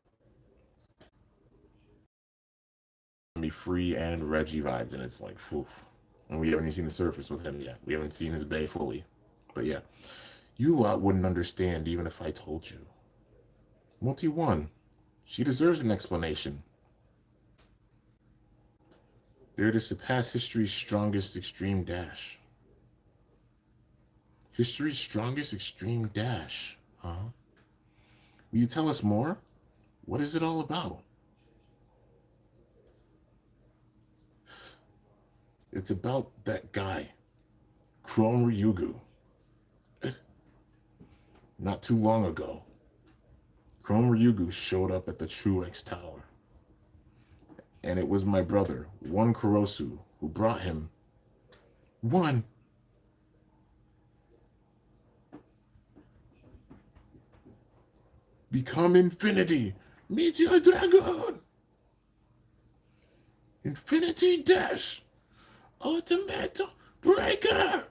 be free and Reggie vibes, and it's like, whew. And we haven't even seen the surface with him yet. We haven't seen his bay fully. But yeah, you lot wouldn't understand even if I told you. Multi 1, she deserves an explanation. There to surpass history's strongest extreme dash. History's strongest extreme dash, huh? Will you tell us more? What is it all about? It's about that guy, Chrome Ryugu. Not too long ago, Chrome Ryugu showed up at the True X Tower. And it was my brother, One Kurosu, who brought him. One. Become infinity. Meet your dragon. Infinity Dash. Ultimate Breaker.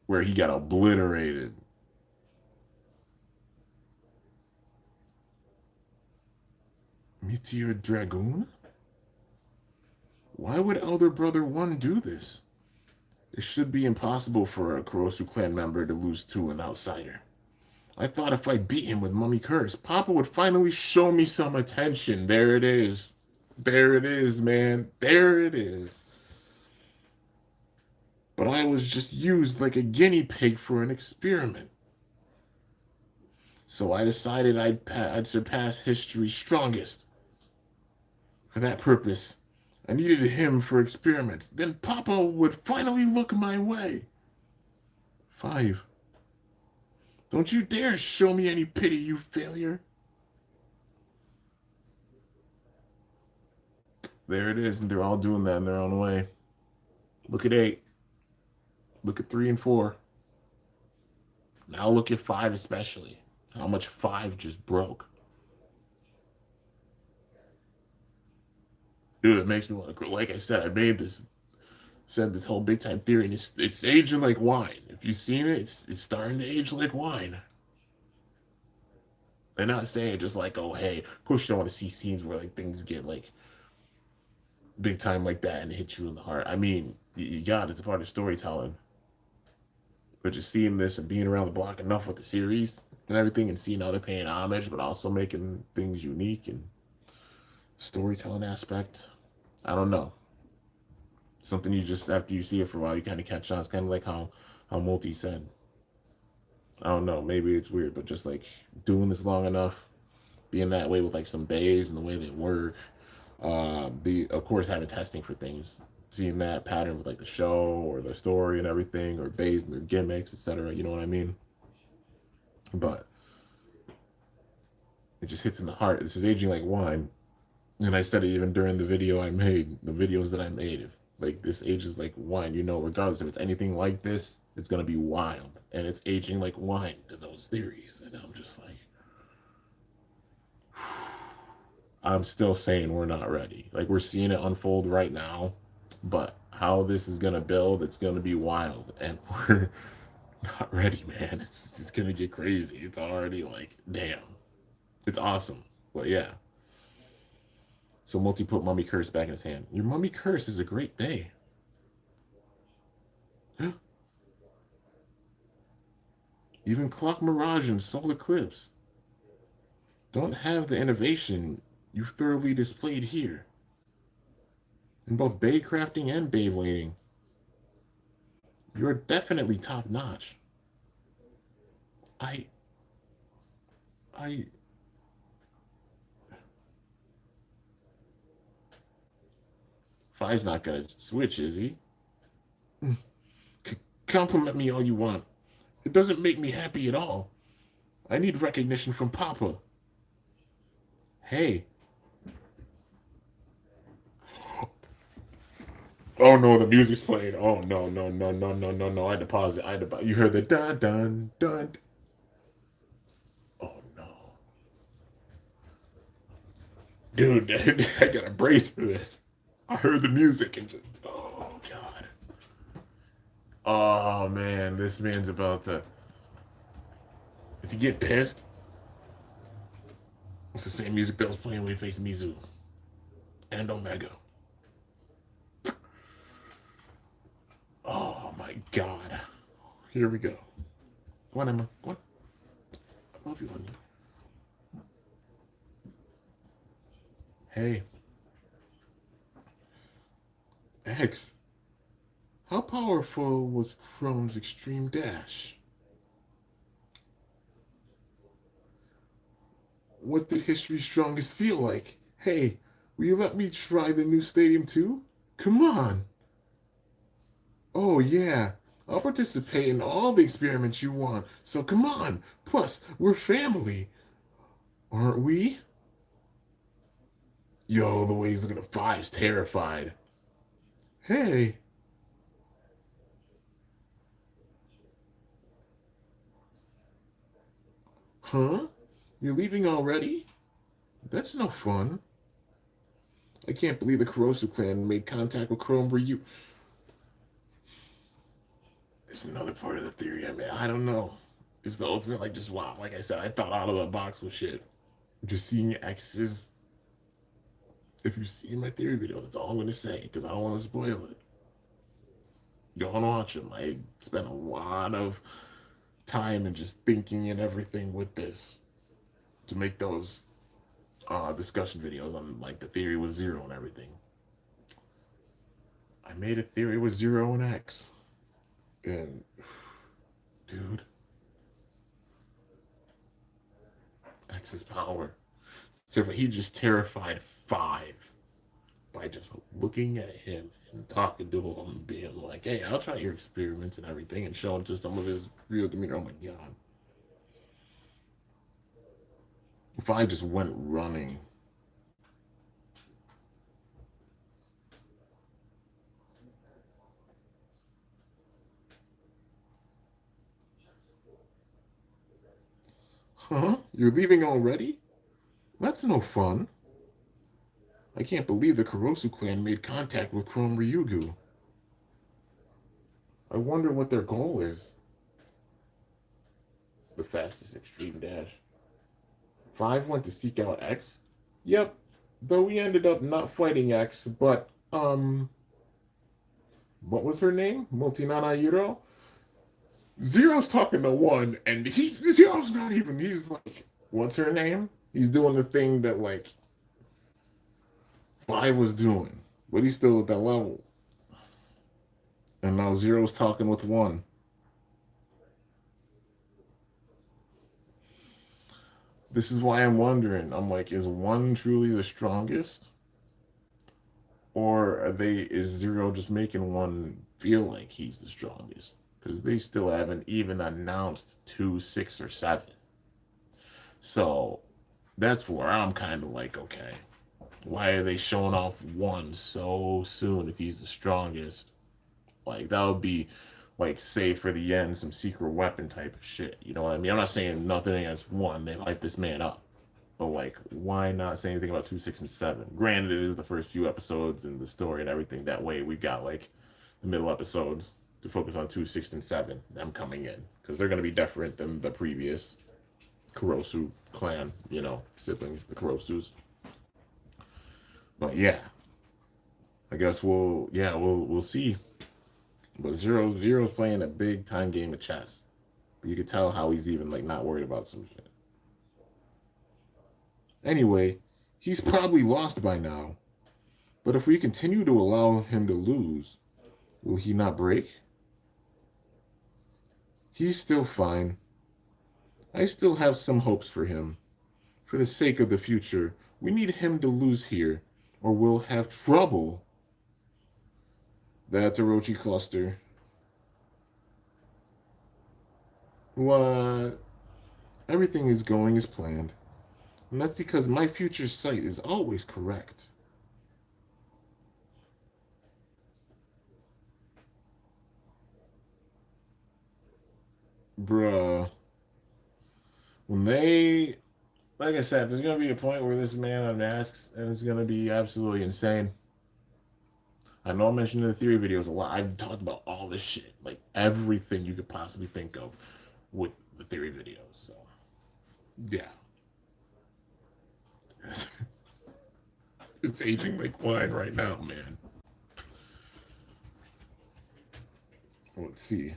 Where he got obliterated. Meteor Dragoon? Why would Elder Brother 1 do this? It should be impossible for a Kurosu clan member to lose to an outsider. I thought if I beat him with Mummy Curse, Papa would finally show me some attention. There it is. There it is, man. There it is. but I was just used like a guinea pig for an experiment. So I decided I'd surpass history's strongest. For that purpose, I needed him for experiments. Then Papa would finally look my way. 5. Don't you dare show me any pity, you failure. There it is, and they're all doing that in their own way. Look at 8. Look at 3 and 4. Now look at 5 especially. How much 5 just broke. Dude, it makes me want to. Like I said, said this whole big time theory, and it's aging like wine. If you've seen it, it's starting to age like wine. They're not saying just like, oh hey, of course you don't want to see scenes where like things get like big time like that and hit you in the heart. I mean, you got it, it's a part of storytelling. But just seeing this and being around the block enough with the series and everything, and seeing how they're paying homage, but also making things unique and storytelling aspect. I don't know. Something you just, after you see it for a while, you kind of catch on. It's kind of like how Multi said. I don't know. Maybe it's weird, but just like doing this long enough, being that way with like some bays and the way they work, of course having testing for things, seeing that pattern with like the show or the story and everything, or bays and their gimmicks, etc. You know what I mean? But it just hits in the heart. This is aging like wine, and I said it even during the videos that I made. If like this ages like wine, you know, regardless if it's anything like this, it's gonna be wild, and it's aging like wine to those theories. And I'm just like, I'm still saying we're not ready. Like we're seeing it unfold right now, but how this is gonna build, it's gonna be wild, and we're not ready, man. It's gonna get crazy. It's already like, damn, it's awesome, but yeah. So Multi put Mummy Curse back in his hand. Your Mummy Curse is a great bay. Even Clock Mirage and Solar Eclipse don't have the innovation you thoroughly displayed here. In both bay crafting and Beyblading, you're definitely top notch. I. I. Five's not gonna switch, is he? Compliment me all you want. It doesn't make me happy at all. I need recognition from Papa. Hey. Oh no, the music's playing. Oh no, no, no, no, no, no, no. I had to pause it. You heard the dun dun dun. Oh no. Dude, I got a brace for this. I heard the music and just, oh god. Oh man, this man's about to. Is he getting pissed? It's the same music that was playing when he faced Mizu and Omega. Oh my god. Here we go. Go on, Emma. Go on. I love you, honey. Hey. X. How powerful was Chrome's extreme dash? What did History's Strongest feel like? Hey, will you let me try the new stadium too? Come on. Oh, yeah. I'll participate in all the experiments you want, so come on. Plus, we're family. Aren't we? Yo, the way he's looking at Five's terrified. Hey. Huh? You're leaving already? That's no fun. I can't believe the Kurosu clan made contact with Chrome Ryu. There's another part of the theory. I mean, I don't know. It's the ultimate, like, just wow. Like I said, I thought out of the box with shit. Just seeing X's. If you've seen my theory video, that's all I'm going to say, because I don't want to spoil it. Go and watch them. I spent a lot of time and just thinking and everything with this to make those discussion videos on, like, the theory with Zero and everything. I made a theory with Zero and X. And dude, that's his power. He just terrified 5 by just looking at him and talking to him and being like, hey, I'll try your experiments and everything, and showing just some of his real demeanor. Oh my god. 5 just went running. Huh? You're leaving already? That's no fun. I can't believe the Kurosu clan made contact with Chrome Ryugu. I wonder what their goal is. The fastest extreme dash. 5 went to seek out X? Yep. Though we ended up not fighting X, but, what was her name? Multinana Yuro? Zero's talking to 1, and Zero's not even, he's like, what's her name? He's doing the thing that, like, 5 was doing, but he's still at that level. And now Zero's talking with 1. This is why I'm wondering. I'm like, is 1 truly the strongest? Or is Zero just making 1 feel like he's the strongest? Because they still haven't even announced 2, 6, or 7. So that's where I'm kind of like, okay, why are they showing off 1 so soon if he's the strongest? Like, that would be, like, say for the end, some secret weapon type of shit. You know what I mean? I'm not saying nothing against 1. They light this man up. But, like, why not say anything about 2, 6, and 7? Granted, it is the first few episodes and the story and everything. That way, we've got, like, the middle episodes to focus on 2, 6, and 7, them coming in. Because they're going to be different than the previous Kurosu clan, you know, siblings, the Kurosus. But, yeah. I guess we'll see. But Zero's playing a big time game of chess. But you could tell how he's even, like, not worried about some shit. Anyway, he's probably lost by now. But if we continue to allow him to lose, will he not break? He's still fine. I still have some hopes for him. For the sake of the future, we need him to lose here, or we'll have trouble. That's a Orochi cluster. What? Everything is going as planned. And that's because my future sight is always correct. Bruh. When they, like I said, there's going to be a point where this man unmasks, and it's going to be absolutely insane. I know I mentioned in the theory videos a lot. I've talked about all this shit, like everything you could possibly think of with the theory videos. So, yeah. It's aging like wine right now, man. Let's see.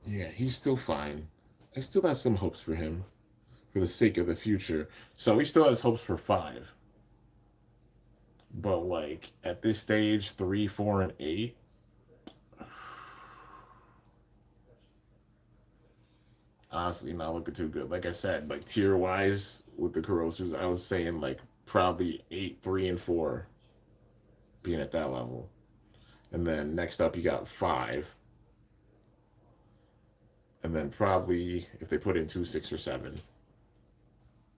Yeah, he's still fine. I still have some hopes for him, for the sake of the future. So he still has hopes for 5. But, like, at this stage, 3, 4, and 8, honestly not looking too good. Like I said, like, tier wise with the Kurosus, I was saying, like, probably 8, 3, and 4 being at that level. And then next up, you got 5. And then probably, if they put in 2, 6, or 7,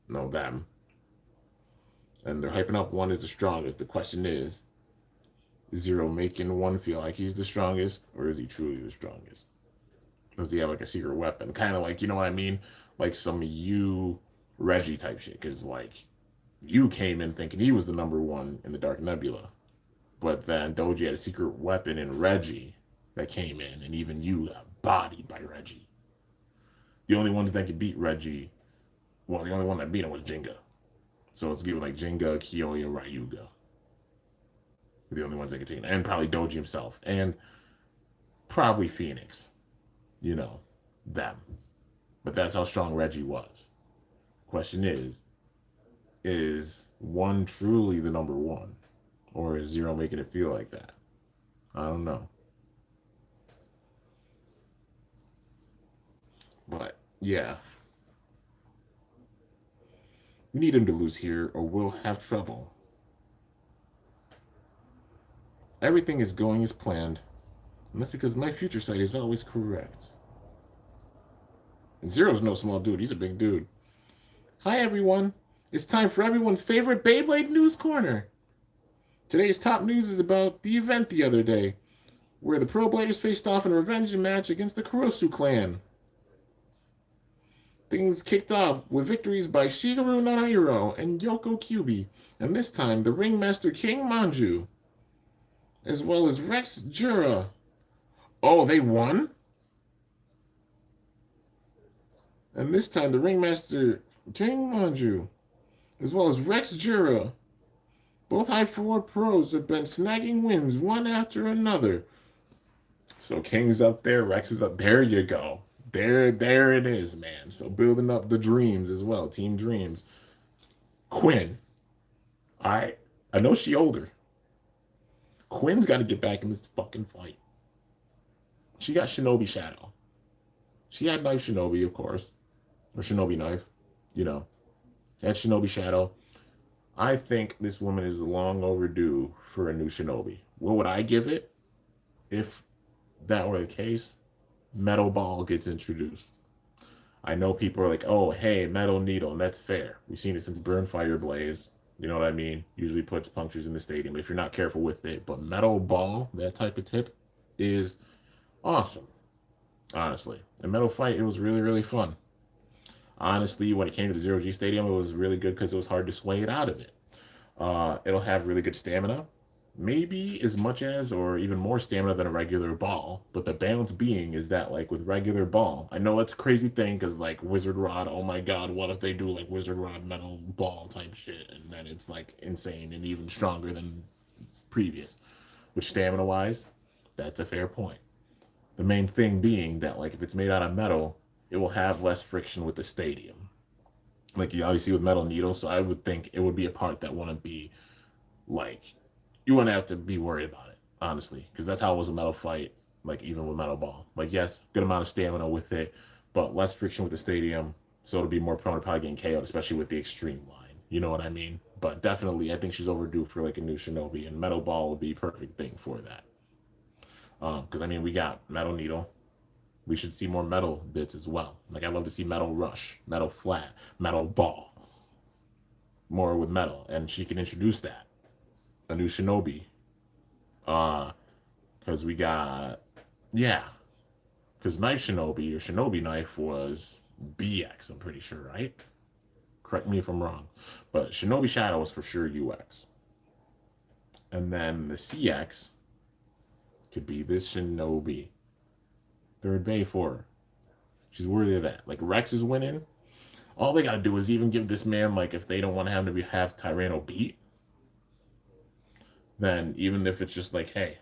no, them. And they're hyping up 1 is the strongest. The question is Zero making 1 feel like he's the strongest, or is he truly the strongest? Does he have, like, a secret weapon? Kind of like, you know what I mean? Like some Reggie type shit. Because, like, you came in thinking he was the number 1 in the Dark Nebula. But then Doji had a secret weapon in Reggie that came in, and even you got bodied by Reggie. The only ones that could beat Reggie, well, the only one that beat him was Jinga. So it's given like Jinga, Kyoya, Ryuga. The only ones that could take him. And probably Doji himself. And probably Phoenix. You know, them. But that's how strong Reggie was. Question is, Is one truly the number one? Or is zero making it feel like that? I don't know. But yeah, we need him to lose here or we'll have trouble. Everything is going as planned, and that's because my future sight is always correct. And Zero's no small dude, he's a big dude. Hi everyone, it's time for everyone's favorite Beyblade News Corner. Today's top news is about the event the other day, where the Pro Bladers faced off in a revenge match against the Kurosu clan. Things kicked off with victories by Shigeru Nanahiro and Yoko Kyubi, and this time the ringmaster King Manju, as well as Rex Jura. Oh, they won? And this time the ringmaster King Manju, as well as Rex Jura. Both high four pros have been snagging wins one after another. So King's up there, Rex is up. There you go. There it is, man. So building up the dreams as well, team dreams. Quinn, I know she older. Quinn's got to get back in this fucking fight. She got Shinobi Shadow. She had Knife Shinobi, of course, or Shinobi Knife. You know, she had Shinobi Shadow. I think this woman is long overdue for a new Shinobi. What would I give it if that were the case? Metal Ball gets introduced. I know people are like, oh, hey, Metal Needle, and that's fair. We've seen it since Burn Fire Blaze. You know what I mean? Usually puts punctures in the stadium if you're not careful with it. But Metal Ball, that type of tip, is awesome, honestly. And Metal Fight, it was really, really fun. Honestly, when it came to the Zero G Stadium, it was really good because it was hard to sway it out of it. It'll have really good stamina. Maybe as much as or even more stamina than a regular ball, but the balance being is that like with regular ball, I know that's a crazy thing because like Wizard Rod, oh my god, what if they do like Wizard Rod metal ball type shit and then it's like insane and even stronger than previous. Which stamina wise, that's a fair point. The main thing being that like if it's made out of metal, it will have less friction with the stadium. Like you obviously with Metal Needle, so I would think it would be a part that wouldn't be like you wouldn't have to be worried about it, honestly, because that's how it was a Metal Fight, like even with Metal Ball. Like, yes, good amount of stamina with it, but less friction with the stadium, so it'll be more prone to probably getting KO'd, especially with the extreme line. You know what I mean? But definitely, I think she's overdue for like a new Shinobi, and Metal Ball would be a perfect thing for that. Because I mean, we got Metal Needle. We should see more metal bits as well. Like I love to see Metal Rush, Metal Flat, Metal Ball. More with metal, and she can introduce that. A new Shinobi. Because we got, yeah. Because Knife Shinobi or Shinobi Knife was BX, I'm pretty sure, right? Correct me if I'm wrong. But Shinobi Shadow was for sure UX. And then the CX could be this Shinobi. Third Bay for her. She's worthy of that. Like Rex is winning. All they gotta do is even give this man, like, if they don't want him to have Tyranno beat, then even if it's just like, hey,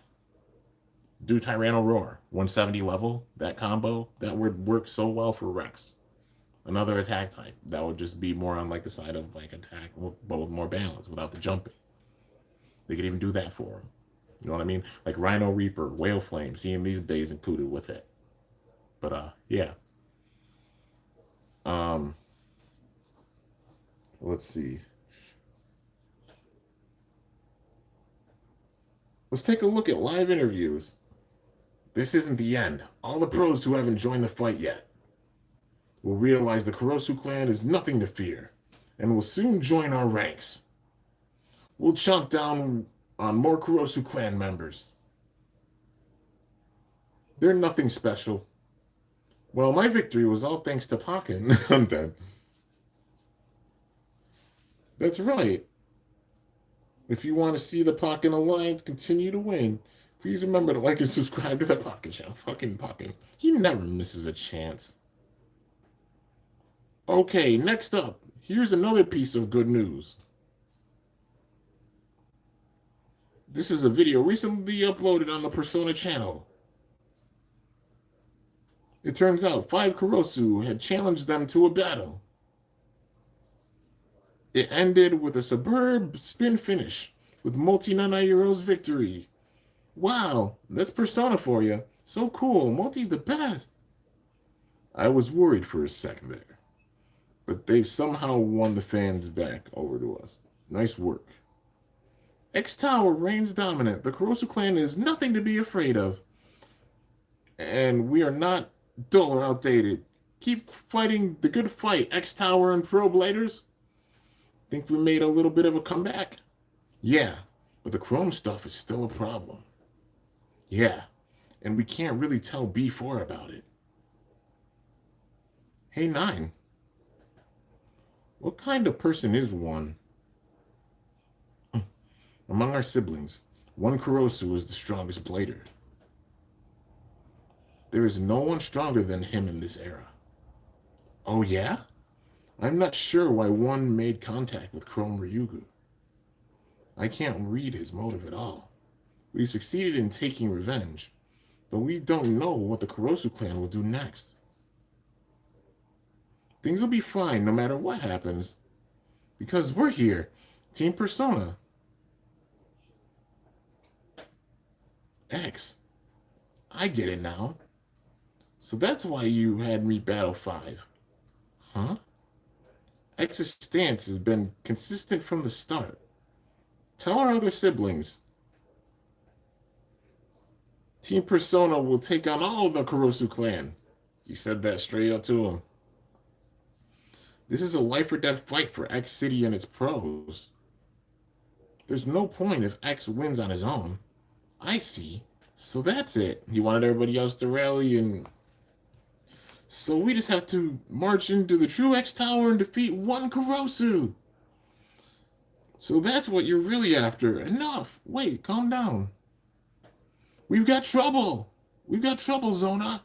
do Tyranno Roar, 170 level, that combo, that would work so well for Rex. Another attack type. That would just be more on like the side of like attack, but with more balance, without the jumping. They could even do that for him. You know what I mean? Like Rhino Reaper, Whale Flame, seeing these bays included with it. But yeah. Let's see. Let's take a look at live interviews. This isn't the end. All the pros who haven't joined the fight yet will realize the Kurosu clan is nothing to fear and will soon join our ranks. We'll chomp down on more Kurosu clan members. They're nothing special. Well, my victory was all thanks to Pakken. I'm dead. That's right. If you want to see the Pakken Alliance continue to win, please remember to like and subscribe to the Pakken channel. Fucking Pakken. He never misses a chance. Okay, next up, here's another piece of good news. This is a video recently uploaded on the Persona channel. It turns out 5 Kurosu had challenged them to a battle. It ended with a superb spin finish with Multi 99 victory. Wow, that's Persona for you. So cool. Multi's the best. I was worried for a second there, but they've somehow won the fans back over to us. Nice work. X Tower reigns dominant. The Kurosu clan is nothing to be afraid of. And we are not dull or outdated. Keep fighting the good fight, X Tower and Pro Bladers. Think we made a little bit of a comeback? Yeah, but the Chrome stuff is still a problem. Yeah, and we can't really tell B4 about it. Hey, Nine, what kind of person is one? Among our siblings, one Kurosu is the strongest blader. There is no one stronger than him in this era. Oh yeah? I'm not sure why one made contact with Chrome Ryugu. I can't read his motive at all. We succeeded in taking revenge, but we don't know what the Kurosu clan will do next. Things will be fine no matter what happens, because we're here, Team Persona. X, I get it now. So that's why you had me battle 5. Huh? X's stance has been consistent from the start. Tell our other siblings. Team Persona will take on all of the Kurosu clan. He said that straight up to him. This is a life or death fight for X City and its pros. There's no point if X wins on his own. I see. So that's it. He wanted everybody else to rally, and so we just have to march into the true X Tower and defeat one Kurosu. So that's what you're really after. Enough. Wait, calm down. We've got trouble. We've got trouble, Zona.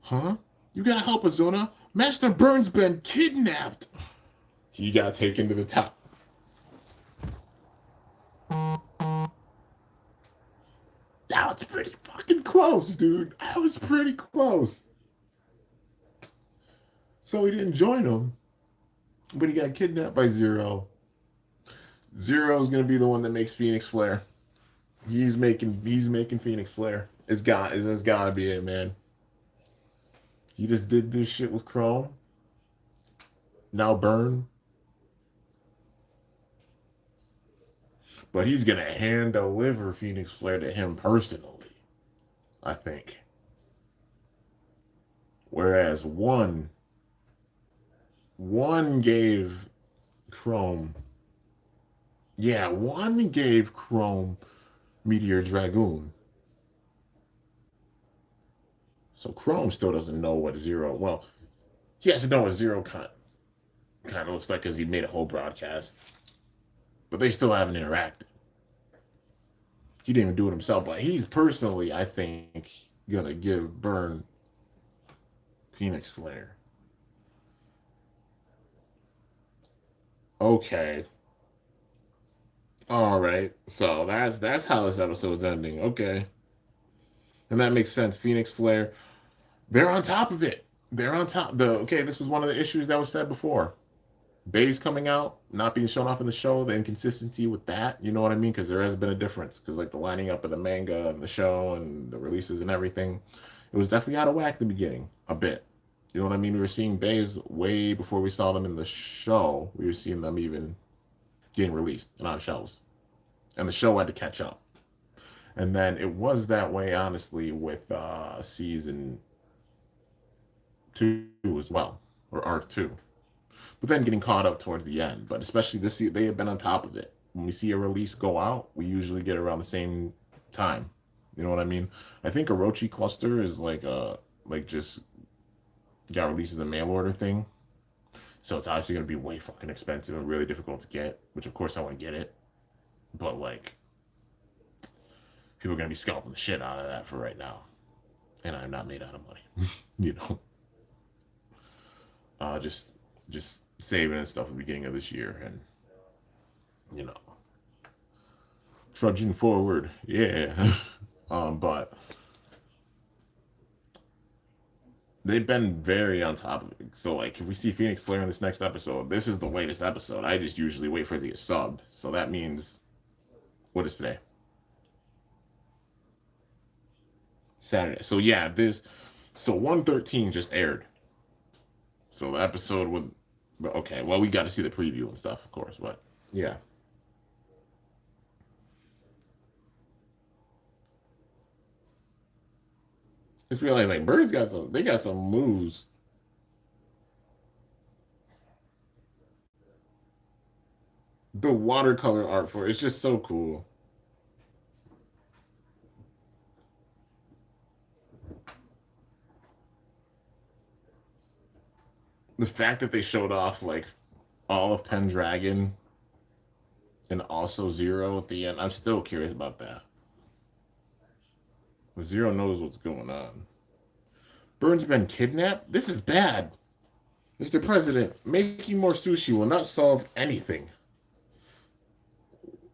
Huh? You gotta help us, Zona. Master Burn's been kidnapped. He got taken to the top. That was pretty fucking close, dude. That was pretty close. So he didn't join him, but he got kidnapped by Zero. Zero's gonna be the one that makes Phoenix Flare. He's making Phoenix Flare. It's gotta be it, man. He just did this shit with Chrome. Now Burn. But he's gonna hand deliver Phoenix Flare to him personally, I think. Whereas one gave Chrome. Yeah, one gave Chrome Meteor Dragoon. So Chrome still doesn't know what Zero. Well, he has to know what Zero kind of looks like because he made a whole broadcast. But they still haven't interacted. He didn't even do it himself, but he's personally, I think, gonna give Burn Phoenix Flare. Okay. All right. So that's how this episode's ending. Okay. And that makes sense. Phoenix Flare, they're on top of it. They're on top. This was one of the issues that was said before. Bay's coming out, not being shown off in the show, the inconsistency with that, you know what I mean? Because there has been a difference. Because like the lining up of the manga and the show and the releases and everything, it was definitely out of whack at the beginning, a bit. You know what I mean? We were seeing Bays way before we saw them in the show. We were seeing them even getting released and on shelves. And the show had to catch up. And then it was that way, honestly, with season 2 as well, or arc 2. But then getting caught up towards the end. But especially this year, they have been on top of it. When we see a release go out, we usually get around the same time. You know what I mean? I think Orochi Cluster is just got released as a mail order thing. So it's obviously going to be way fucking expensive and really difficult to get, which of course I want to get it. But like, people are going to be scalping the shit out of that for right now. And I'm not made out of money. You know? Just saving and stuff at the beginning of this year and, you know, trudging forward. Yeah. But they've been very on top of it. So like if we see Phoenix Flare in this next episode, this is the latest episode. I just usually wait for it to get subbed. So that means what is today? Saturday. So yeah, this so 113 just aired. So the episode would okay, well we got to see the preview and stuff, of course, but yeah. Just realize like Birds got some they got some moves. The watercolor art for it's just so cool. The fact that they showed off like all of Pendragon and also Zero at the end, I'm still curious about that. But Zero knows what's going on. Burns been kidnapped? This is bad. Mr. President, making more sushi will not solve anything.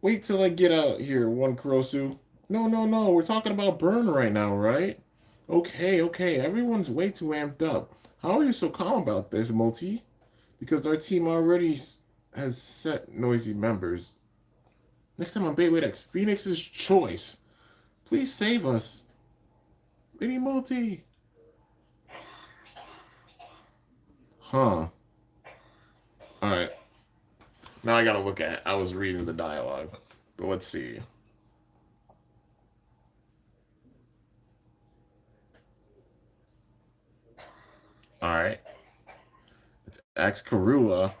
Wait till I get out here, one Kurosu. No, no, no. We're talking about Burn right now, right? Okay, okay. Everyone's way too amped up. How are you so calm about this, Multi? Because our team already has set noisy members. Next time on Beyblade X, Phoenix's choice. Please save us. Lady Multi. Huh. Alright. Now I gotta look at it. I was reading the dialogue. But let's see. Alright. It's X Karua.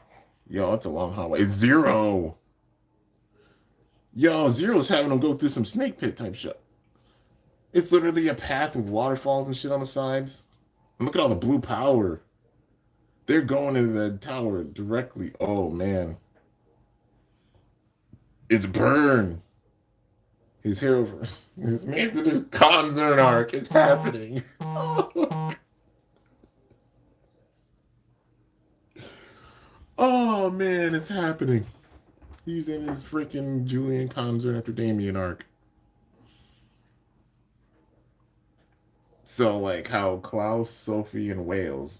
Yo, it's a long hallway. It's Zero. Yo, Zero's having them go through some snake pit type shit. It's literally a path with waterfalls and shit on the sides. And look at all the blue power. They're going into the tower directly. Oh, man. It's Burn. His hair, his man's in his concert arc. It's happening. Oh man, it's happening. He's in his freaking Julian concert after Damien arc. So like how Klaus, Sophie, and Wales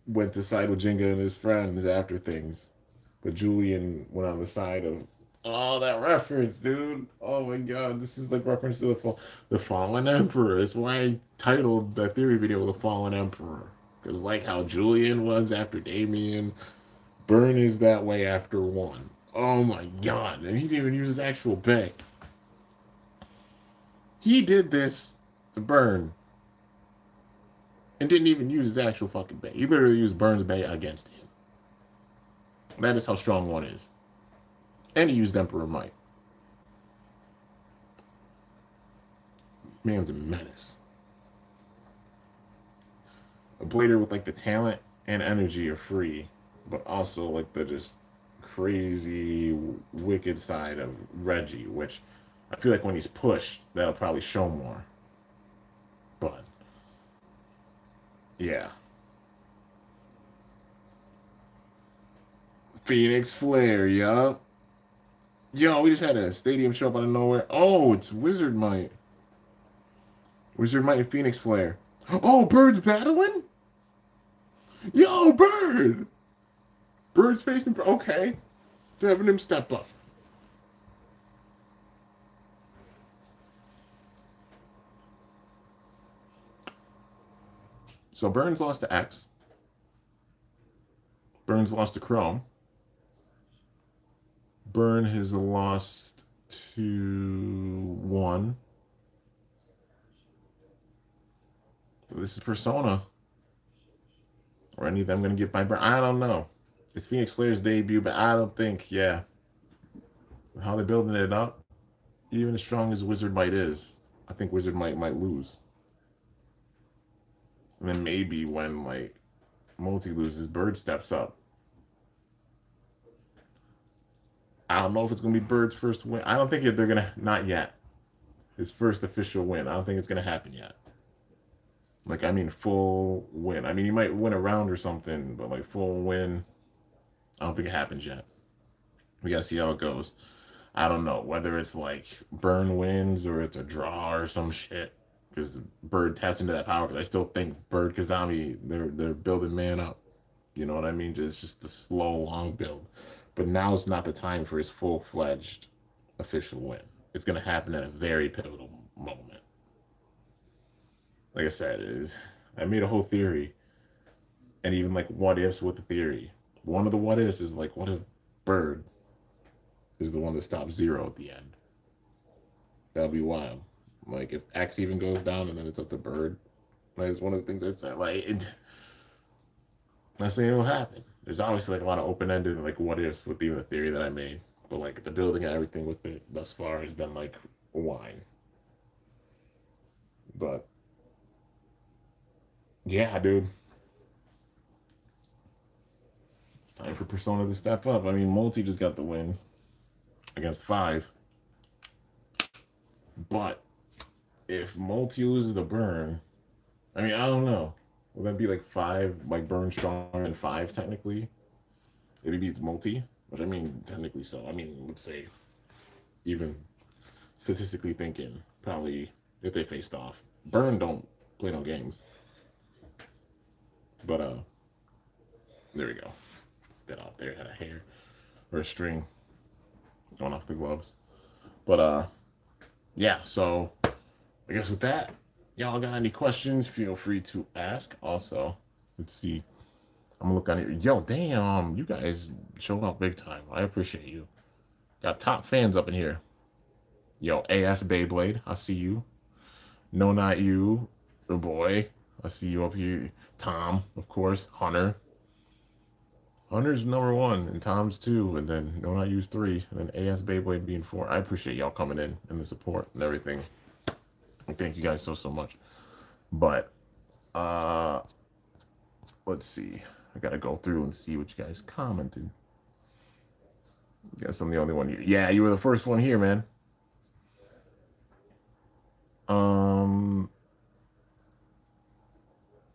went to side with Jenga and his friends after things, but Julian went on the side of oh that reference, dude. Oh my god, this is like reference to the Fallen Emperor. That's why I titled that theory video "The Fallen Emperor." Because like how Julian was after Damien, Burn is that way after one. Oh my god, and he didn't even use his actual bay. He did this to Burn and didn't even use his actual fucking bay. He literally used Burn's bay against him. That is how strong one is. And he used Emperor Might. Man's a menace. A blader with like the talent and energy are free, but also like the just crazy wicked side of Reggie, which I feel like when he's pushed, that'll probably show more. But yeah. Phoenix Flare, yup. Yo, we just had a stadium show up out of nowhere. Oh, it's Wizard Might. Wizard Might and Phoenix Flare. Oh, Bird's battling? Yo, Bird! Bird's facing. Okay. They're having him step up. So Burns lost to X. Burns lost to Chrome. Burn has lost to 1. This is Persona. Or any of them going to get by Burn. I don't know. It's Phoenix Flare's debut, but I don't think, yeah. How they're building it up, even as strong as Wizard Might is, I think Wizard might lose. And then maybe when, like, Multi loses, Bird steps up. I don't know if it's going to be Bird's first win. I don't think they're going to, not yet. His first official win. I don't think it's going to happen yet. Like, I mean, full win. I mean, he might win a round or something, but, like, full win, I don't think it happens yet. We got to see how it goes. I don't know whether it's, like, Burn wins or it's a draw or some shit. because Bird taps into that power. Because I still think Bird Kazami, they're building man up. You know what I mean? It's just the slow, long build. But now's not the time for his full-fledged official win. It's gonna happen at a very pivotal moment. Like I said, I made a whole theory, and even like what ifs with the theory. One of the what ifs is like, what if Bird is the one that stops Zero at the end? That'll be wild. Like if X even goes down and then it's up to Bird. Like it's one of the things I said. I'm not saying it'll happen. There's obviously like a lot of open ended like what ifs with even the theory that I made. But like the building and everything with it thus far has been like wine. But yeah, dude. It's time for Persona to step up. I mean, Multi just got the win against 5. But if Multi loses the burn, I mean, I don't know. Will that be like 5, like burn stronger than 5 technically? If he beats Multi? Which I mean, technically so. I mean, let's say, even statistically thinking, probably if they faced off. Burn don't play no games. But, there we go. That out there had a hair or a string going off the gloves. But, yeah, so I guess with that, y'all got any questions? Feel free to ask. Also, let's see. I'm gonna look on here. Yo, damn, you guys showed up big time. I appreciate you. Got top fans up in here. Yo, AS Beyblade, I see you. No, not you, oh boy. I see you up here. Tom, of course. Hunter. Hunter's number 1, and Tom's 2, and then No, Not You's 3, and then AS Beyblade being 4. I appreciate y'all coming in and the support and everything. Thank you guys so much. But let's see. I gotta go through and see what you guys commented. Guess I'm the only one here. Yeah, you were the first one here, man.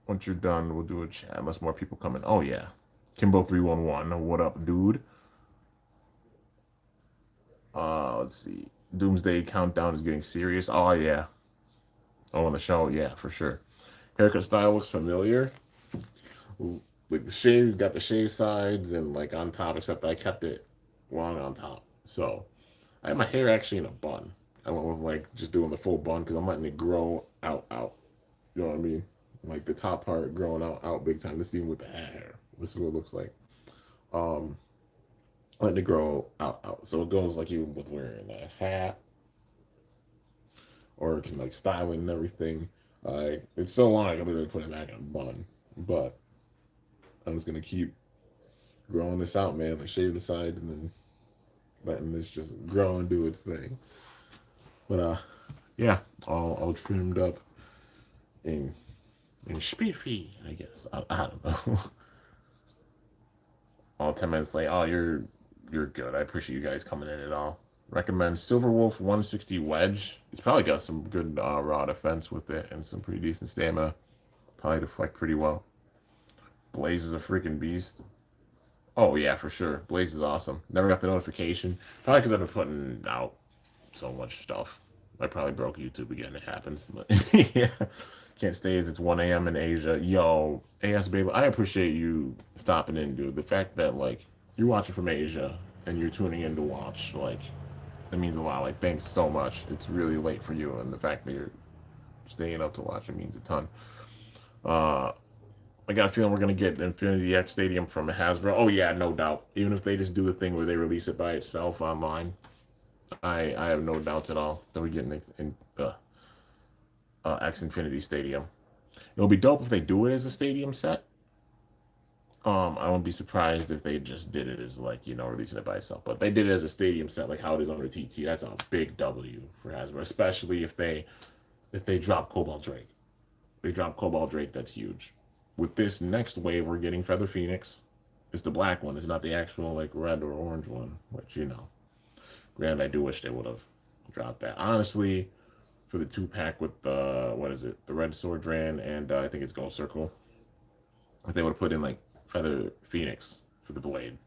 Once you're done, we'll do a chat unless more people come in. Oh yeah. Kimbo311. What up, dude? Let's see. Doomsday Countdown is getting serious. Oh yeah. Oh, on the show, yeah, for sure. Haircut style looks familiar. Like the shave, got the shave sides and like on top, except I kept it long on top. So I have my hair actually in a bun. I went with like just doing the full bun because I'm letting it grow out. You know what I mean? Like the top part growing out big time. This is even with the hat hair. This is what it looks like. Letting it grow out. So it goes like even with wearing a hat or it can like styling and everything. It's so long I can literally put it back in a bun. But I'm just gonna keep growing this out, man. Like shave the sides and then letting this just grow and do its thing. But yeah, all trimmed up in spiffy, I guess. I don't know. All 10 minutes late. Oh, you're good. I appreciate you guys coming in at all. Recommend Silver Wolf 160 Wedge. It's probably got some good raw defense with it and some pretty decent stamina. Probably deflect pretty well. Blaze is a freaking beast. Oh yeah, for sure. Blaze is awesome. Never got the notification. Probably because I've been putting out so much stuff. I probably broke YouTube again. It happens. But yeah. Can't stay as it's 1 a.m. in Asia. Yo, AS Baby, I appreciate you stopping in, dude. The fact that like you're watching from Asia and you're tuning in to watch, like that means a lot. Like thanks so much. It's really late for you, and the fact that you're staying up to watch it means a ton. I got a feeling we're gonna get the Infinity X Stadium from Hasbro. Oh yeah, no doubt. Even if they just do the thing where they release it by itself online, I have no doubts at all that we're getting X Infinity Stadium. It'll be dope if they do it as a stadium set. I won't be surprised if they just did it as like, releasing it by itself. But they did it as a stadium set, like how it is under TT. That's a big W for Hasbro, especially if they drop Cobalt Drake. They drop Cobalt Drake, that's huge. With this next wave, we're getting Feather Phoenix. It's the black one. It's not the actual like red or orange one, which granted, I do wish they would have dropped that. Honestly, for the 2-pack with the the Red Sword Dran and I think it's Gold Circle, if they would have put in like Feather Phoenix for the blade,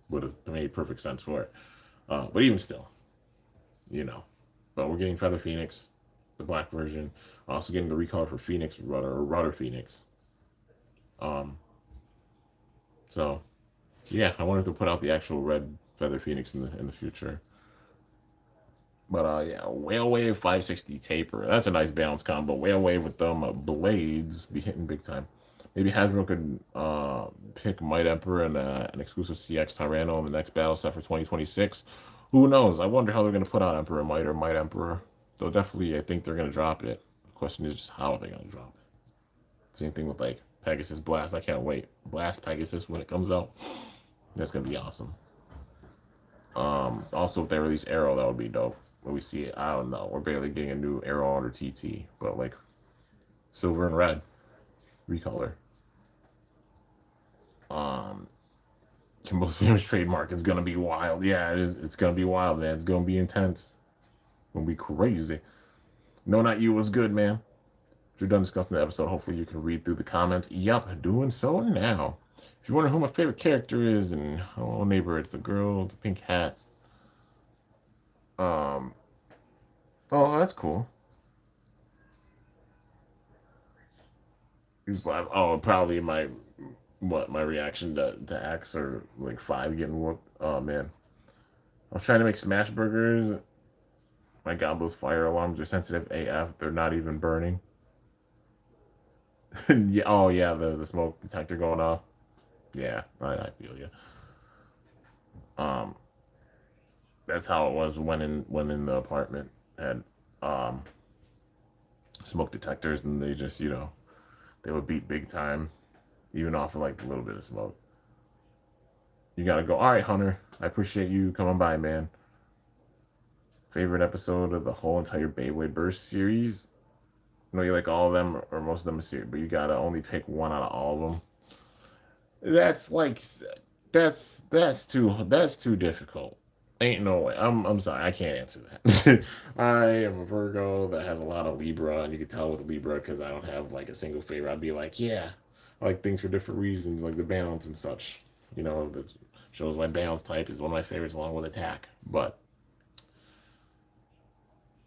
would have made perfect sense for it. But even still, but we're getting Feather Phoenix. the black version. Also getting the recolor for Phoenix Rudder or Rudder Phoenix. Um, so yeah, I wonder if they'll put out the actual red Feather Phoenix in the future. But yeah, Whale Wave 560 Taper. That's a nice balance combo. Whale Wave with them blades be hitting big time. Maybe Hasbro could pick Might Emperor and an exclusive CX Tyranno in the next battle set for 2026. Who knows? I wonder how they're going to put out Emperor Might or Might Emperor. Though definitely, I think they're going to drop it. The question is just how are they going to drop it? Same thing with like Pegasus Blast. I can't wait. Blast Pegasus when it comes out. That's going to be awesome. Also, if they release Arrow, that would be dope. When we see it, I don't know. We're barely getting a new Arrow under TT, but like silver and red recolor. Kimbo's famous trademark is gonna be wild. Yeah, it is. It's gonna be wild, man. It's gonna be intense. It's gonna be crazy. No, Not You was good, man. If you're done discussing the episode, hopefully you can read through the comments. Yup, doing so now. If you wonder who my favorite character is and oh neighbor, it's the girl with the pink hat. Um, oh, that's cool. He's like, oh, probably my reaction to X or like five getting whooped. Oh man, I was trying to make smash burgers. My God, those fire alarms are sensitive AF. They're not even burning. Yeah. Oh yeah, the smoke detector going off. Yeah, I feel you. Um, that's how it was when in the apartment had um smoke detectors and they just they would beat big time even off of like a little bit of smoke. You gotta go. All right, Hunter. I appreciate you coming by, man. Favorite episode of the whole entire Beyblade Burst series? I know you like all of them or most of them a series, but you gotta only pick one out of all of them. That's like that's too difficult. Ain't no way. I'm sorry, I can't answer that. I am a Virgo that has a lot of Libra, and you can tell with Libra because I don't have like a single favorite. I'd be like, yeah, I like things for different reasons, like the balance and such. That shows my balance type is one of my favorites along with attack. But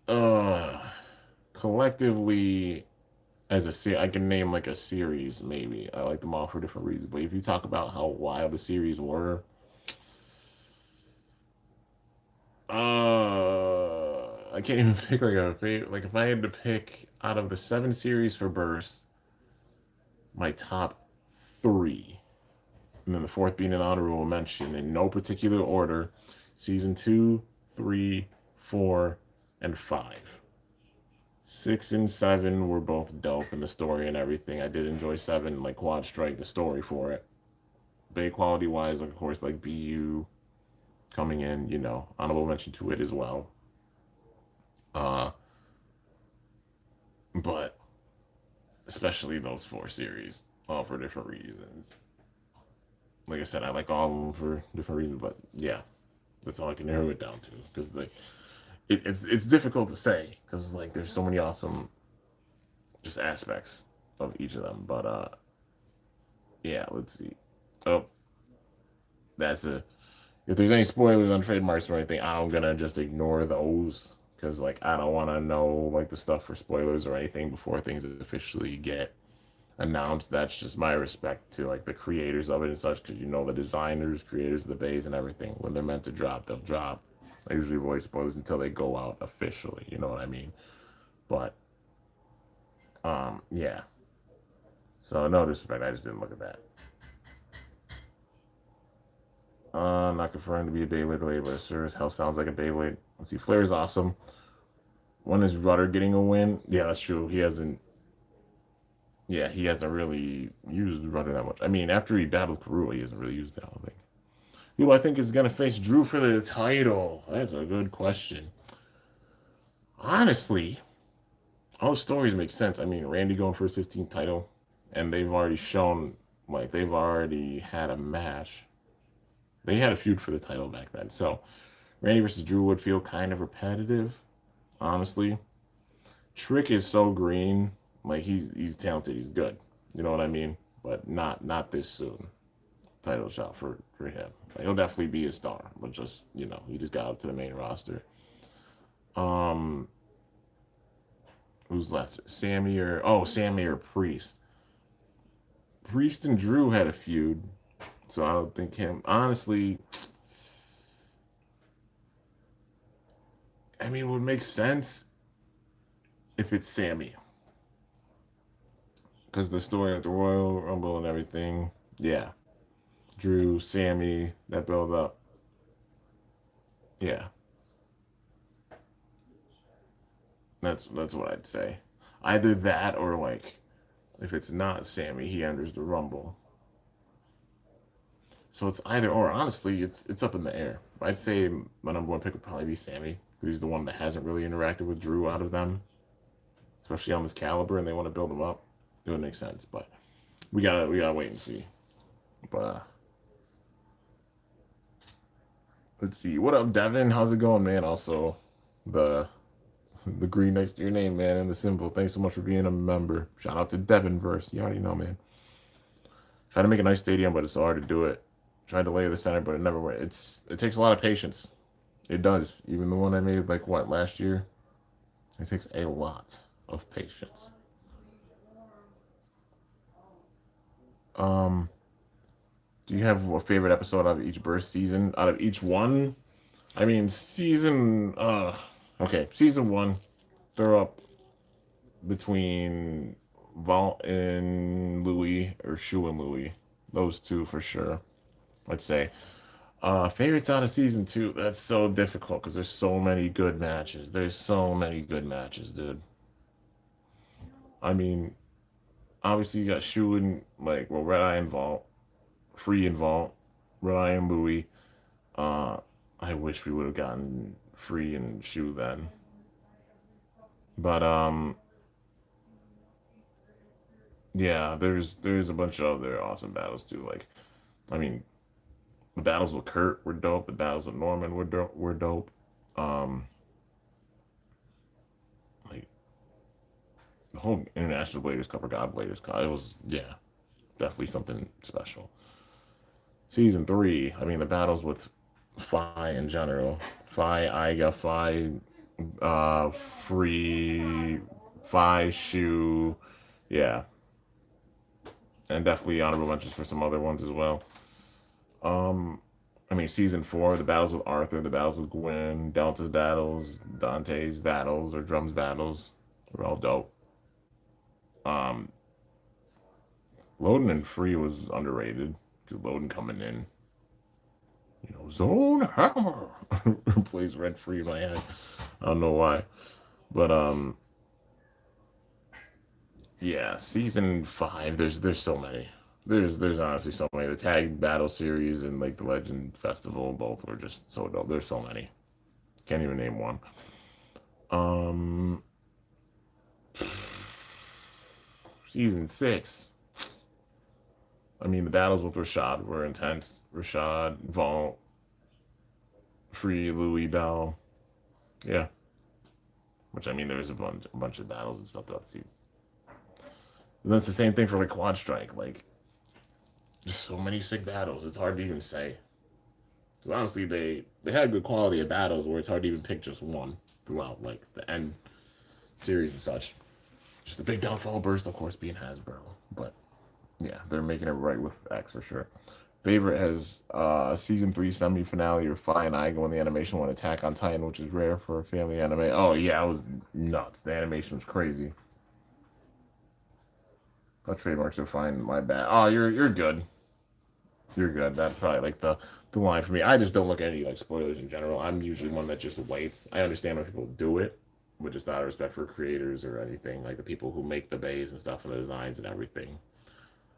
uh collectively as I can name like a series maybe. I like them all for different reasons. But if you talk about how wild the series were, I can't even pick like a favorite. Like if I had to pick out of the seven series for Burst, my top three, and then the fourth being an honorable mention in no particular order, season two, three, four, and five. Six and seven were both dope in the story and everything. I did enjoy seven, like Quad Strike, the story for it. Bay quality wise, of course, like BU coming in, honorable mention to it as well. Uh, but especially those four series, all for different reasons. Like I said, I like all of them for different reasons, but yeah, that's all I can narrow it down to because it's difficult to say because like there's so many awesome just aspects of each of them. But yeah, let's see. Oh, that's a. If there's any spoilers on trademarks or anything, I'm gonna just ignore those because like I don't want to know like the stuff for spoilers or anything before things officially get announced. That's just my respect to like the creators of it and such because the designers, creators of the bays and everything when they're meant to drop, they'll drop. I usually avoid spoilers until they go out officially. You know what I mean? But yeah. So no disrespect, I just didn't look at that. Not confirmed to be a Beyblade related, but it sure as hell sounds like a Beyblade. Let's see, Flair is awesome. When is Rudder getting a win? Yeah, that's true. He hasn't. Yeah, he hasn't really used Rudder that much. I mean, after he battled Peru, he hasn't really used that. I don't think. Who I think is gonna face Drew for the title? That's a good question. Honestly, all stories make sense. I mean, Randy going for his 15th title, and they've already shown like they've already had a match. They had a feud for the title back then. So Randy versus Drew would feel kind of repetitive, honestly. Trick is so green. Like he's talented, he's good. You know what I mean? But not this soon. Title shot for him. Like, he'll definitely be a star, but just he just got up to the main roster. Um Who's left? Sammy or Priest. Priest and Drew had a feud, so I don't think him. Honestly, I mean, it would make sense if it's Sammy, because the story of the Royal Rumble and everything. Yeah, Drew, Sammy, that build up. Yeah, that's what I'd say. Either that or like if it's not Sammy, he enters the Rumble. So it's either or. Honestly, it's up in the air. I'd say my number one pick would probably be Sammy. He's the one that hasn't really interacted with Drew out of them, especially on this caliber, and they want to build him up. It would make sense, but we gotta wait and see. But let's see. What up, Devin? How's it going, man? Also, the the green next to your name, man, and the symbol. Thanks so much for being a member. Shout out to Devin Verse. You already know, man. Try to make a nice stadium, but it's so hard to do it. Tried to lay the center, but it never went. It takes a lot of patience. It does. Even the one I made like what last year, it takes a lot of patience. Um, do you have a favorite episode out of each burst season? Out of each one? I mean, okay, season one, they're up between Vault and Louis or Shu and Louis. Those two for sure. I'd say. Favorites out of season two. That's so difficult because there's so many good matches. There's so many good matches, dude. I mean, obviously you got Shu and like well Red Eye and Vault, Free and Vault, Red Eye and Louis. Uh, I wish we would have gotten Free and Shu then. But yeah, there's a bunch of other awesome battles too. Like, I mean, the battles with Kurt were dope. The battles with Norman were dope. Um, like the whole International Bladers Cup or God Bladers Cup, it was yeah, definitely something special. Season three, I mean the battles with Fi in general, Fi Iga, Fi uh Free, Fi Shu, yeah, and definitely honorable mentions for some other ones as well. Um, I mean, season four, the battles with Arthur, the battles with Gwen, Delta's battles, Dante's battles, or Drum's battles, were all dope. Um, Loden and Free was underrated because Loden coming in, Zone Hammer plays Red Free in my head. I don't know why, but yeah, season five. There's so many. There's honestly so many. The tag battle series and like the Legend Festival both were just so dope. There's so many. Can't even name one. Um, season six. I mean, the battles with Rashad were intense. Rashad, Vault, Free, Louis, Bell. Yeah. Which I mean, there was a bunch of battles and stuff throughout the season. And that's the same thing for like Quad Strike. Like, just so many sick battles. It's hard to even say. Because honestly, they had good quality of battles where it's hard to even pick just one throughout, like the end series and such. Just the big downfall burst, of course, being Hasbro. But yeah, they're making it right with X for sure. Favorite has season three semi finale or Fi and I go in the animation one Attack on Titan, which is rare for a family anime. Oh yeah, it was nuts. The animation was crazy. What trademarks are fine. My bad. Oh, you're good. You're good. That's probably like the line for me. I just don't look at any like spoilers in general. I'm usually one that just waits. I understand when people do it, but just out of respect for creators or anything, like the people who make the bays and stuff and the designs and everything.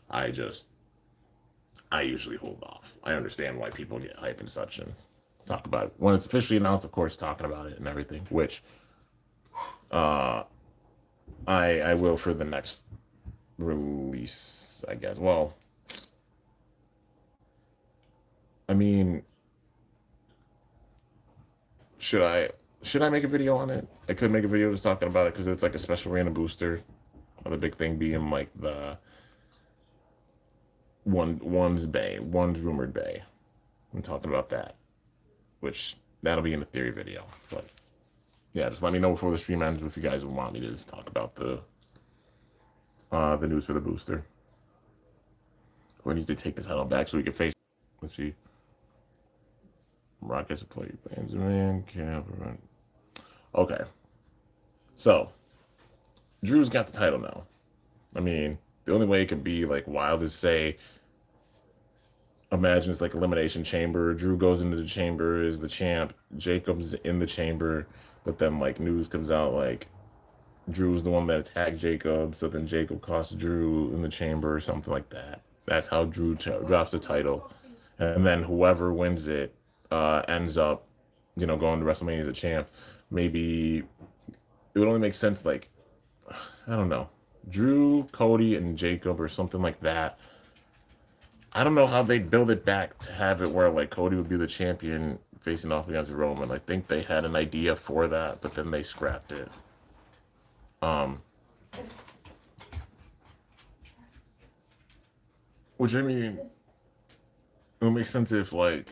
I just I usually hold off. I understand why people get hype and such and talk about it. When it's officially announced, of course, talking about it and everything, which uh I will for the next release, I guess. Well, I mean, should I should I make a video on it? I could make a video just talking about it because it's like a special random booster. The big thing being like the one's rumored bay. I'm talking about that, which that'll be in the theory video. But yeah, just let me know before the stream ends if you guys want me to just talk about the news for the booster. We need to take the title back so we can face. Let's see. Rockets play Benjamin Cameron. Okay. So Drew's got the title now. I mean, the only way it could be like wild is say, imagine it's like elimination chamber. Drew goes into the chamber, is the champ. Jacob's in the chamber, but then like news comes out like Drew's the one that attacked Jacob, so then Jacob costs Drew in the chamber or something like that. That's how Drew drops the title, and then whoever wins it ends up, going to WrestleMania as a champ. Maybe it would only make sense like I don't know, Drew, Cody, and Jacob or something like that. I don't know how they'd build it back to have it where like Cody would be the champion facing off against Roman. I think they had an idea for that, but then they scrapped it. Which I mean, it would make sense if like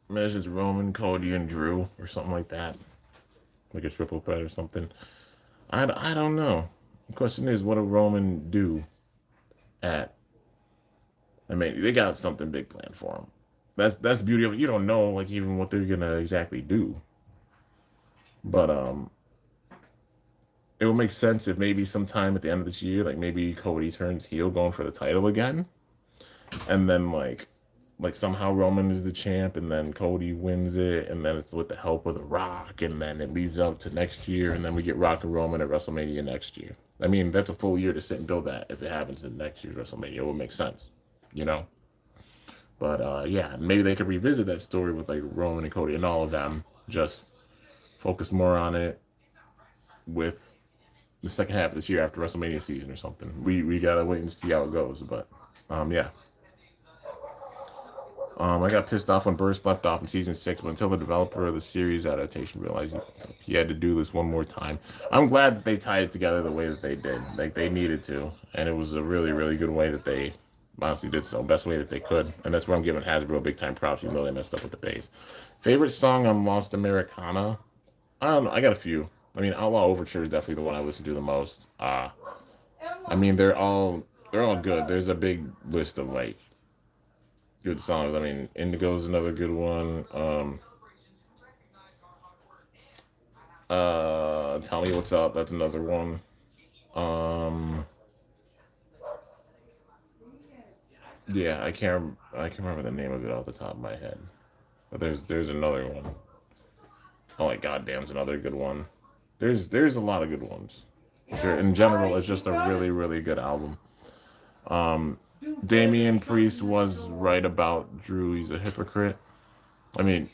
imagine it's Roman, Cody, and Drew or something like that, like a triple threat or something. I don't know. The question is, what will Roman do at? I mean, they got something big planned for him. That's the beauty of it. You don't know like even what they're gonna exactly do, but it would make sense if maybe sometime at the end of this year, like maybe Cody turns heel going for the title again, and then like somehow Roman is the champ, and then Cody wins it, and then it's with the help of The Rock, and then it leads up to next year, and then we get Rock and Roman at WrestleMania next year. I mean, that's a full year to sit and build that. If it happens in next year's WrestleMania, it would make sense, you know. But yeah, maybe they could revisit that story with like Roman and Cody and all of them. Just focus more on it with the second half of this year after WrestleMania season or something. We gotta wait and see how it goes. But yeah. I got pissed off when Burst left off in season 6, but until the developer of the series adaptation realized he had to do this one more time. I'm glad that they tied it together the way that they did. Like they needed to, and it was a really, really good way that they honestly did so. Best way that they could, and that's where I'm giving Hasbro big time props, even though they messed up with the base. Favorite song on Lost Americana? I don't know. I got a few. I mean, Outlaw Overture is definitely the one I listen to the most. I mean, they're all good. There's a big list of like good songs. I mean, Indigo's another good one. Tell Me What's Up, that's another one. Yeah, I can't remember the name of it off the top of my head. But there's another one. Oh my Goddamn's another good one. There's a lot of good ones. Sure. In general, it's just a really, really good album. Damian Priest was right about Drew. He's a hypocrite. I mean,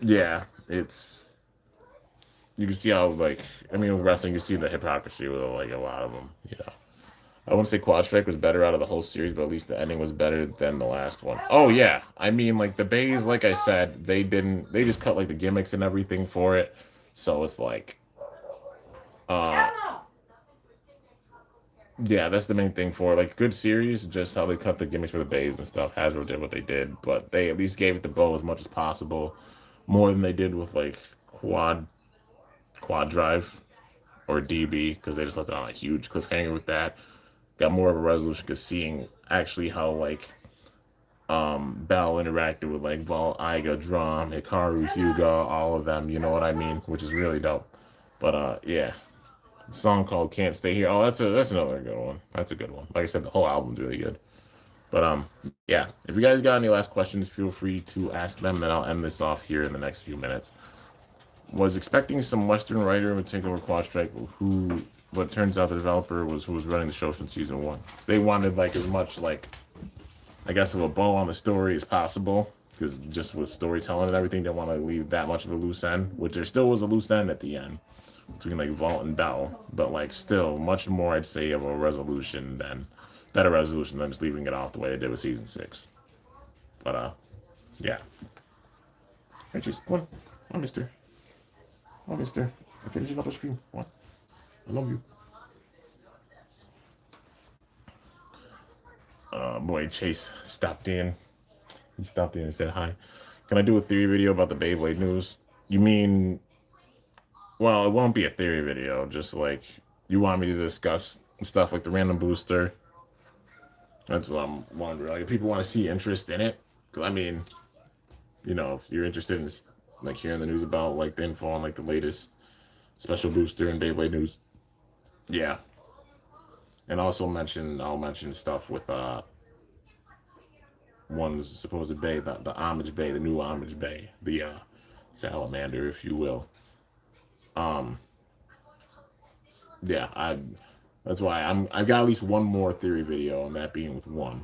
yeah, you can see how like with wrestling you see the hypocrisy with like a lot of them. I wouldn't say Quad Strike was better out of the whole series, but at least the ending was better than the last one. Oh yeah, I mean like the Bays, like I said, they just cut like the gimmicks and everything for it, so it's like, uh, yeah, that's the main thing for it. Like good series, just how they cut the gimmicks for the Bays and stuff. Hasbro did what they did, but they at least gave it the bow as much as possible, more than they did with like Quad Drive or DB because they just left it on a huge cliffhanger with that. Got more of a resolution because seeing actually how like Bell interacted with like Vol, Iga, Drum, Hikaru, Hyuga, all of them, you know what I mean? Which is really dope. But yeah. The song called Can't Stay Here. Oh, that's another good one. That's a good one. Like I said, the whole album's really good. But yeah. If you guys got any last questions, feel free to ask them, then I'll end this off here in the next few minutes. Was expecting some Western writer would take over Quad Strike, but turns out the developer was who was running the show since season 1. So they wanted like as much like, I guess, of a bow on the story as possible, because just with storytelling and everything, they want to leave that much of a loose end, which there still was a loose end at the end between like Vault and Bell, but like still much more I'd say of a better resolution than just leaving it off the way they did with season 6. But yeah. Hey, jeez, come on, mister. Oh, mister. I'm finishing up a stream. What? I love you. Boy, Chase stopped in. He stopped in and said hi. Can I do a theory video about the Beyblade news? You mean, well, it won't be a theory video, just like you want me to discuss stuff like the random booster. That's what I'm wondering. Like, if people want to see interest in it, 'cause I mean, if you're interested in like hearing the news about like the info on like the latest special booster and Beyblade news, yeah. And also I'll mention stuff with one's supposed bay, the homage bay, the new homage bay, the salamander, if you will. Um, yeah, that's why I've got at least one more theory video, and that being with one.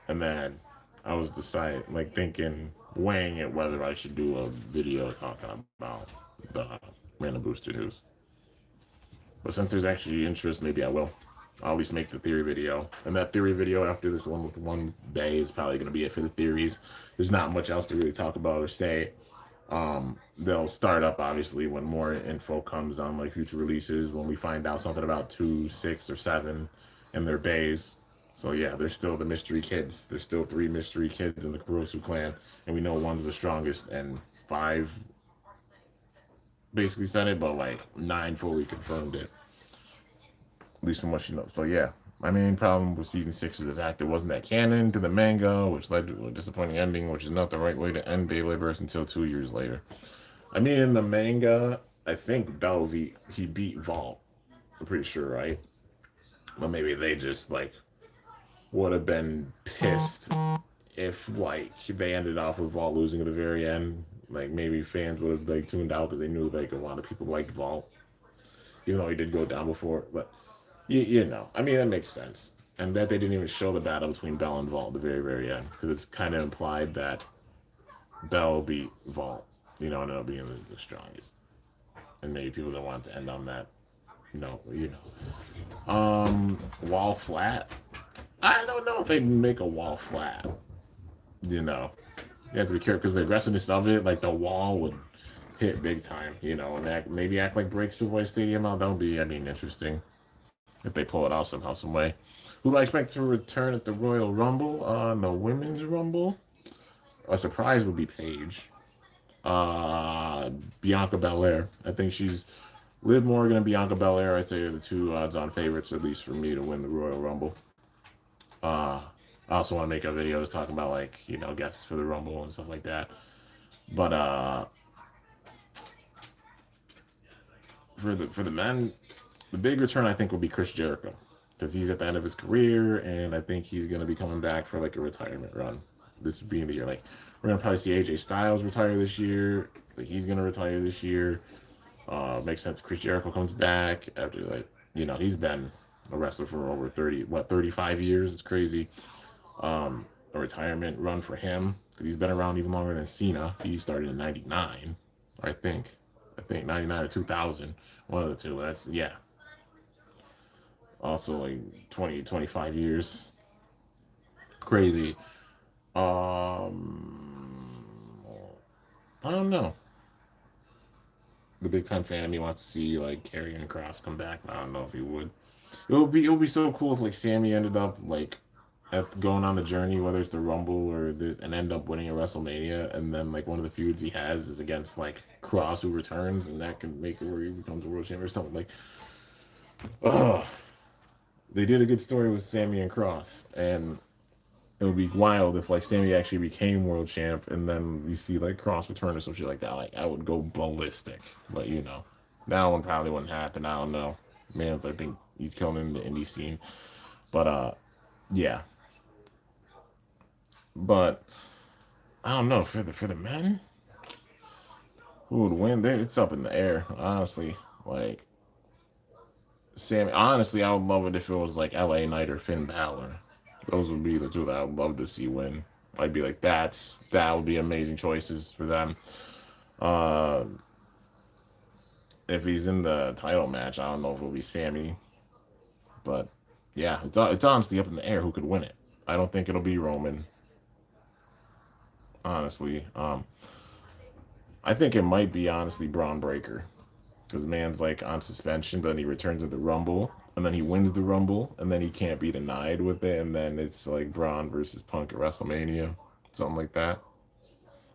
And then I was deciding, like thinking, weighing it whether I should do a video talking about the random booster news. But since there's actually interest, maybe I will. I'll at least make the theory video. And that theory video after this one with one day is probably going to be it for the theories. There's not much else to really talk about or say. They'll start up obviously when more info comes on like future releases, when we find out something about 2, 6, or 7 and their bays. So yeah, there's still the mystery kids. There's still 3 mystery kids in the Kurosu clan, and we know one's the strongest, and 5 basically said it, but like 9 fully confirmed it, at least from what she knows. So yeah, my main problem with season 6 is the fact it wasn't that canon to the manga, which led to a disappointing ending, which is not the right way to end Beyblade until 2 years later. I mean, in the manga, I think he beat Vault. I'm pretty sure, right? But maybe they just like would have been pissed if like they ended off with Vault losing at the very end. Like maybe fans would have like tuned out because they knew like a lot of people liked Vault, even though he did go down before. But I mean that makes sense. And that they didn't even show the battle between Bell and Vault at the very very end because it's kind of implied that Bell beat Vault, ended up being the strongest. And maybe people don't want to end on that. No, Wall flat. I don't know if they'd make a wall flat. You know, you have to be careful because the aggressiveness of it, like the wall would hit big time. And maybe act like breaks the Boy Stadium out. That would be, I mean, interesting if they pull it out somehow, some way. Who do I expect to return at the Royal Rumble? The Women's Rumble. A surprise would be Paige. Bianca Belair. I think she's Liv Morgan and Bianca Belair. I'd say are the 2 odds-on favorites, at least for me, to win the Royal Rumble. Uh, I also want to make a video just talking about like guests for the Rumble and stuff like that. But for the men, the big return I think will be Chris Jericho because he's at the end of his career, and I think he's gonna be coming back for like a retirement run. This being the year, like we're gonna probably see AJ Styles retire this year. Like he's gonna retire this year. Makes sense. Chris Jericho comes back after like he's been a wrestler for over 35 years. It's crazy. A retirement run for him because he's been around even longer than Cena. He started in '99, I think. 99 or 2000, one of the two. That's yeah. Also like 25 years. Crazy. I don't know. The big time fan of me wants to see like Karrion Kross come back. I don't know if he would. It would be so cool if like Sammy ended up like going on the journey, whether it's the Rumble or and end up winning a WrestleMania, and then like one of the feuds he has is against like Cross, who returns, and that can make it where he becomes a world champion or something. Like, oh, they did a good story with Sammy and Cross, and it would be wild if like Sammy actually became world champ, and then you see like Cross return or some shit like that. Like, I would go ballistic, but that one probably wouldn't happen. I don't know. Man's I think he's killing in the indie scene, but yeah. But I don't know for the men who would win. There, it's up in the air, honestly. Like Sammy, honestly, I would love it if it was like LA Knight or Finn Balor. Those would be the 2 that I would love to see win. I'd be like, that would be amazing choices for them. Uh, if he's in the title match, I don't know if it'll be Sammy, but yeah, it's honestly up in the air who could win it. I don't think it'll be Roman, honestly. I think it might be honestly Braun Breaker because the man's like on suspension, but then he returns at the Rumble, and then he wins the Rumble, and then he can't be denied with it, and then it's like Braun versus Punk at WrestleMania, something like that.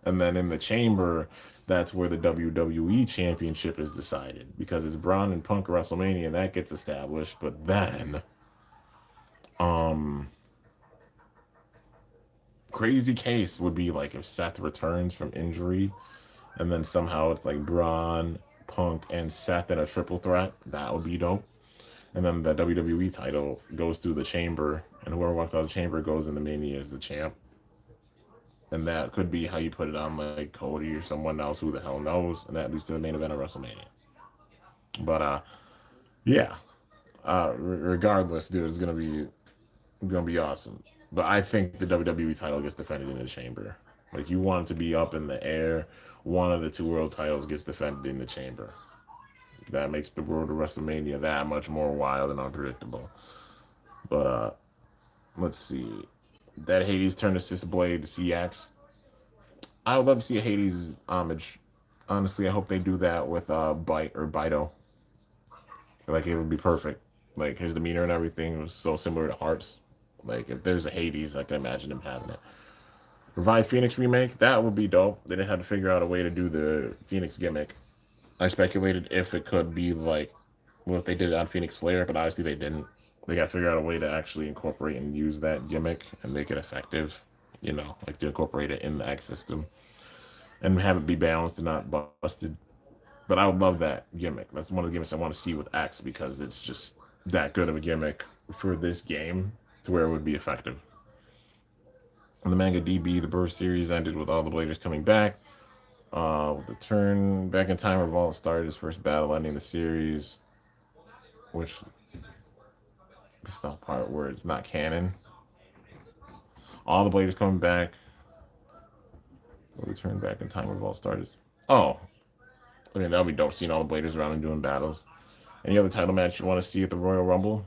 And then in the chamber, that's where the WWE Championship is decided because it's Braun and Punk WrestleMania and that gets established. But then, um, crazy case would be like if Seth returns from injury and then somehow it's like Braun, Punk, and Seth in a triple threat. That would be dope. And then the WWE title goes through the chamber, and whoever walks out of the chamber goes in the Mania as the champ. And that could be how you put it on like Cody or someone else, who the hell knows, and that leads to the main event of WrestleMania. But yeah. Regardless, dude, it's gonna be awesome. But I think the WWE title gets defended in the chamber. Like you want it to be up in the air. One of the two world titles gets defended in the chamber. That makes the road to WrestleMania that much more wild and unpredictable. But let's see. That Hades turned to Sis Blade to CX. I would love to see a Hades homage. Honestly, I hope they do that with Bite or Bito. Like it would be perfect. Like his demeanor and everything was so similar to Hearts. Like if there's a Hades, I can imagine him having it. Revive Phoenix remake, that would be dope. They didn't have to figure out a way to do the Phoenix gimmick. I speculated if it could be like what they did on Phoenix Flair, but obviously they didn't. They got to figure out a way to actually incorporate and use that gimmick and make it effective. You know, like to incorporate it in the X system and have it be balanced and not busted. But I would love that gimmick. That's one of the gimmicks I want to see with X because it's just that good of a gimmick for this game to where it would be effective. And the manga DB, the Burst series ended with all the Bladers coming back. With the turn back in time, Revolt started his first battle, ending the series, which is not part where it's not canon. All the Bladers coming back. With the turn back in time, Revolt started. Oh, I mean, that would be dope seeing all the Bladers around and doing battles. Any other title match you want to see at the Royal Rumble?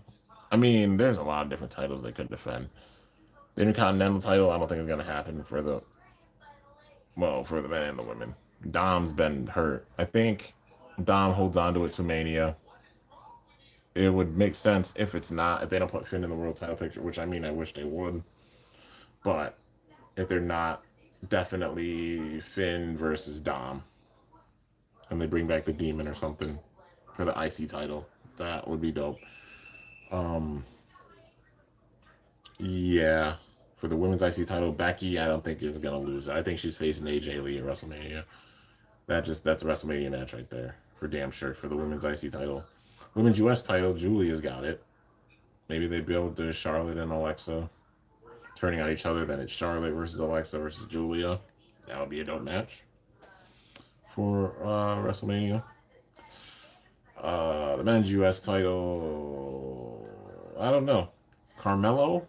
I mean, there's a lot of different titles they could defend. The Intercontinental title, I don't think is going to happen for the men and the women. Dom's been hurt. I think Dom holds on to it to Mania. It would make sense if it's not, if they don't put Finn in the world title picture, which I mean, I wish they would. But if they're not, definitely Finn versus Dom. And they bring back the Demon or something for the IC title. That would be dope. Yeah. For the women's IC title, Becky, I don't think is gonna lose. I think she's facing AJ Lee at WrestleMania. That's a WrestleMania match right there for damn sure for the women's IC title. Women's US title, Julia's got it. Maybe they build the Charlotte and Alexa turning on each other. Then it's Charlotte versus Alexa versus Julia. That would be a dope match for WrestleMania. The men's US title, I don't know. Carmelo?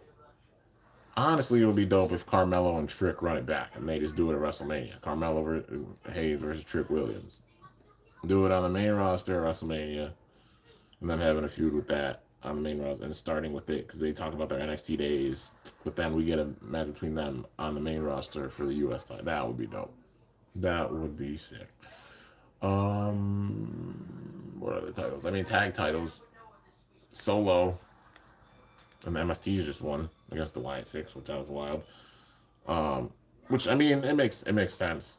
Honestly, it would be dope if Carmelo and Trick run it back and they just do it at WrestleMania. Carmelo Hayes versus Trick Williams. Do it on the main roster at WrestleMania, and then having a feud with that on the main roster and starting with it because they talk about their NXT days. But then we get a match between them on the main roster for the US title. That would be dope. That would be sick. What other titles? I mean, tag titles. Solo. And the MFTs just won against the Wyatt Six, which that was wild. Which I mean, it makes sense.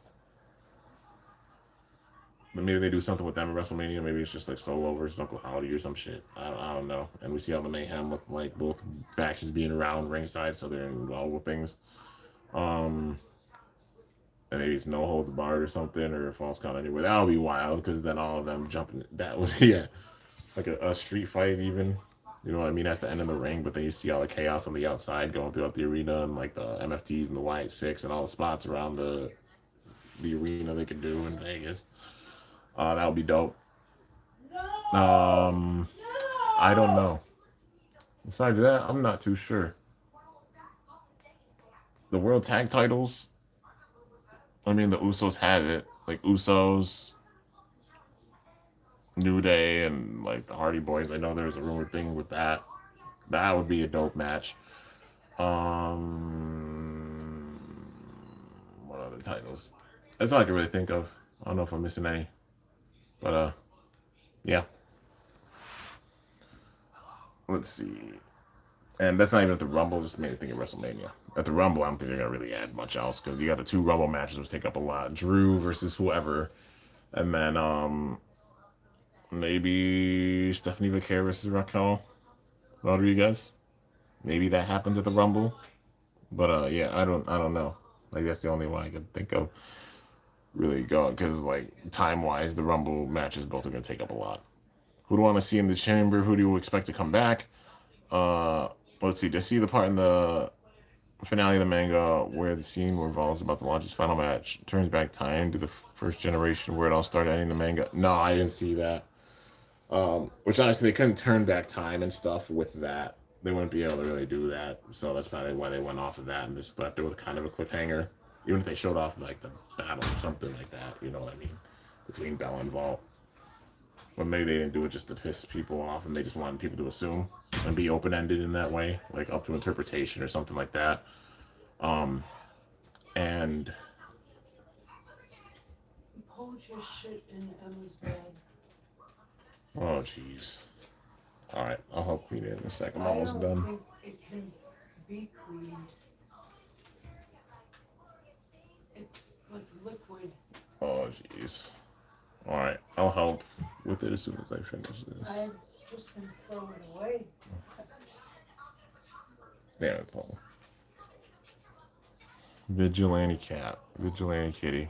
But maybe they do something with them at WrestleMania. Maybe it's just like Solo versus Uncle Howdy or some shit. I don't know. And we see all the mayhem with like both factions being around ringside, so they're involved with things. And maybe it's no holds barred or something, or a false count anywhere. That would be wild because then all of them jumping. That would like a street fight even. You know what I mean? That's the end of the ring, but then you see all the chaos on the outside going throughout the arena and like the MFTs and the Wyatt Six and all the spots around the arena they could do in Vegas. That would be dope. I don't know. Besides that, I'm not too sure. The World Tag Titles. I mean, the Usos have it. Like Usos, New Day, and like the Hardy Boys. I know there's a rumored thing with that. That would be a dope match. What other titles? That's all I can really think of. I don't know if I'm missing any. But yeah. Let's see. And that's not even at the Rumble, just made me think of WrestleMania. at the Rumble, I don't think they're gonna really add much else because you got the 2 Rumble matches which take up a lot. Drew versus whoever, and then maybe Stephanie Vaquer versus Raquel Rodriguez. Maybe that happens at the Rumble. But yeah, I don't know. Like that's the only one I can think of really going because like time wise, the Rumble matches both are gonna take up a lot. Who do I want to see in the chamber? Who do you expect to come back? Uh, let's see. Just see the part in the finale of the manga where the scene where Vol's about to launch his final match turns back time to the first generation where it all started ending the manga. No, I didn't see that. Which honestly, they couldn't turn back time and stuff with that. They wouldn't be able to really do that. So that's probably why they went off of that and just left it with kind of a cliffhanger. Even if they showed off like the battle or something like that, you know what I mean? Between Bella and Vault. But maybe they didn't do it just to piss people off and they just wanted people to assume and be open ended in that way, like up to interpretation or something like that. Um, and Hold your shit in Emma's bed. oh jeez. All right, I'll help clean it in a second. I'm I almost don't done. think it can be cleaned. It's like liquid. Oh jeez. All right, I'll help with it as soon as I finish this. I just can throw it away. Damn it, Paul. Vigilante cat, vigilante kitty.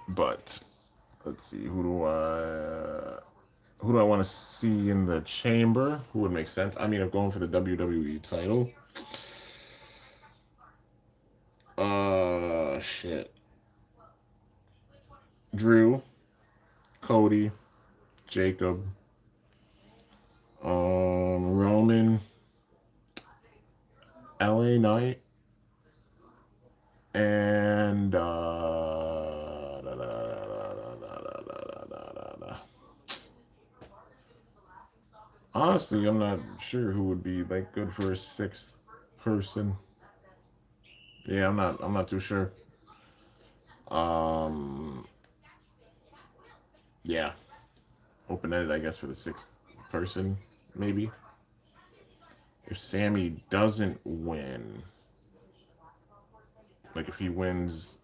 But let's see, who do I want to see in the chamber? Who would make sense? I mean, if going for the WWE title. Shit. Drew, Cody, Jacob, Roman, LA Knight, and honestly, I'm not sure who would be like good for a 6th person. Yeah, I'm not too sure. Um, yeah, open ended, I guess, for the 6th person, maybe. If Sammy doesn't win, like if he wins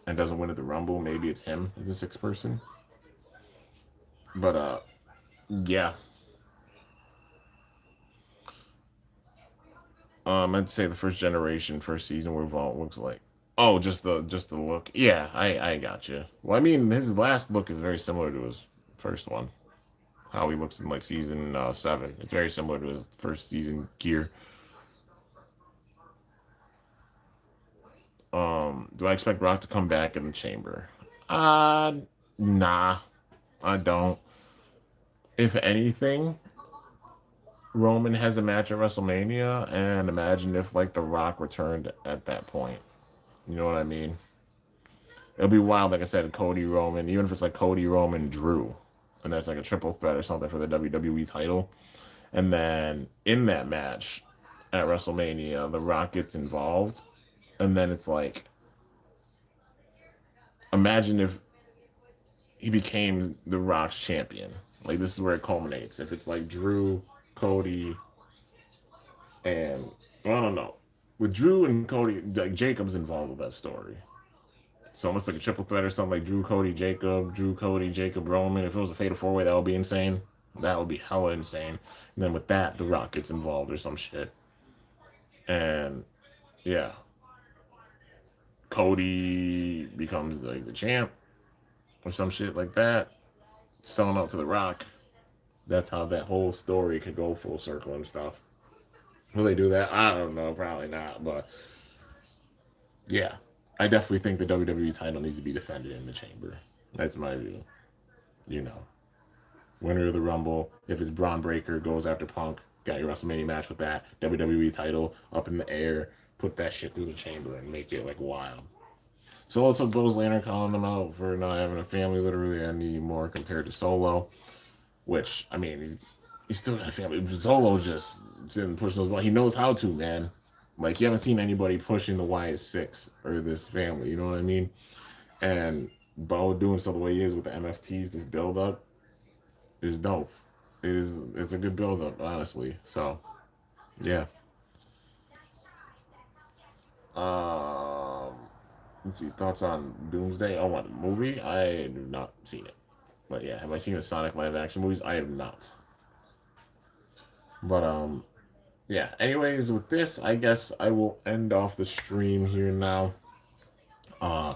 and doesn't win at the Rumble, maybe it's him as the 6th person. But yeah. I'd say the first generation, first season where Vault looks like. Oh, just the look. Yeah, I got you. Well, I mean, his last look is very similar to his first one. How he looks in like season 7. It's very similar to his first season gear. Do I expect Rock to come back in the chamber? Uh, nah, I don't. If anything, Roman has a match at WrestleMania, and imagine if like The Rock returned at that point. You know what I mean? It'll be wild, like I said, Cody Roman, even if it's like Cody Roman Drew, and that's like a triple threat or something for the WWE title. And then in that match at WrestleMania, The Rock gets involved, and then it's like, imagine if he became The Rock's champion. Like this is where it culminates. If it's like Drew, Cody, and well, I don't know. With Drew and Cody, like Jacob's involved with that story. So almost like a triple threat or something like Drew, Cody, Jacob, Roman. If it was a fatal 4-way, that would be insane. That would be hella insane. And then with that, The Rock gets involved or some shit. And yeah, Cody becomes like the champ or some shit like that. Selling out to The Rock. That's how that whole story could go full circle and stuff. Will they do that? I don't know. Probably not. But yeah, I definitely think the WWE title needs to be defended in the chamber. That's my view. You know, winner of the Rumble. If it's Braun Breaker goes after Punk, got your WrestleMania match with that WWE title up in the air. Put that shit through the chamber and make it like wild. So let's Buzz Lantern calling them out for not having a family literally anymore compared to Solo. Which I mean, he's still got a family. Solo just didn't push those. But he knows how to, man. Like you haven't seen anybody pushing the YS6 or this family. You know what I mean? And Bo doing stuff the way he is with the MFTs, this build up is dope. It's a good build up, honestly. So Yeah. Um, let's see. Thoughts on Doomsday? Oh, what movie? I have not seen it. But yeah, have I seen the Sonic live action movies? I have not. But yeah. Anyways, with this, I guess I will end off the stream here now. Uh,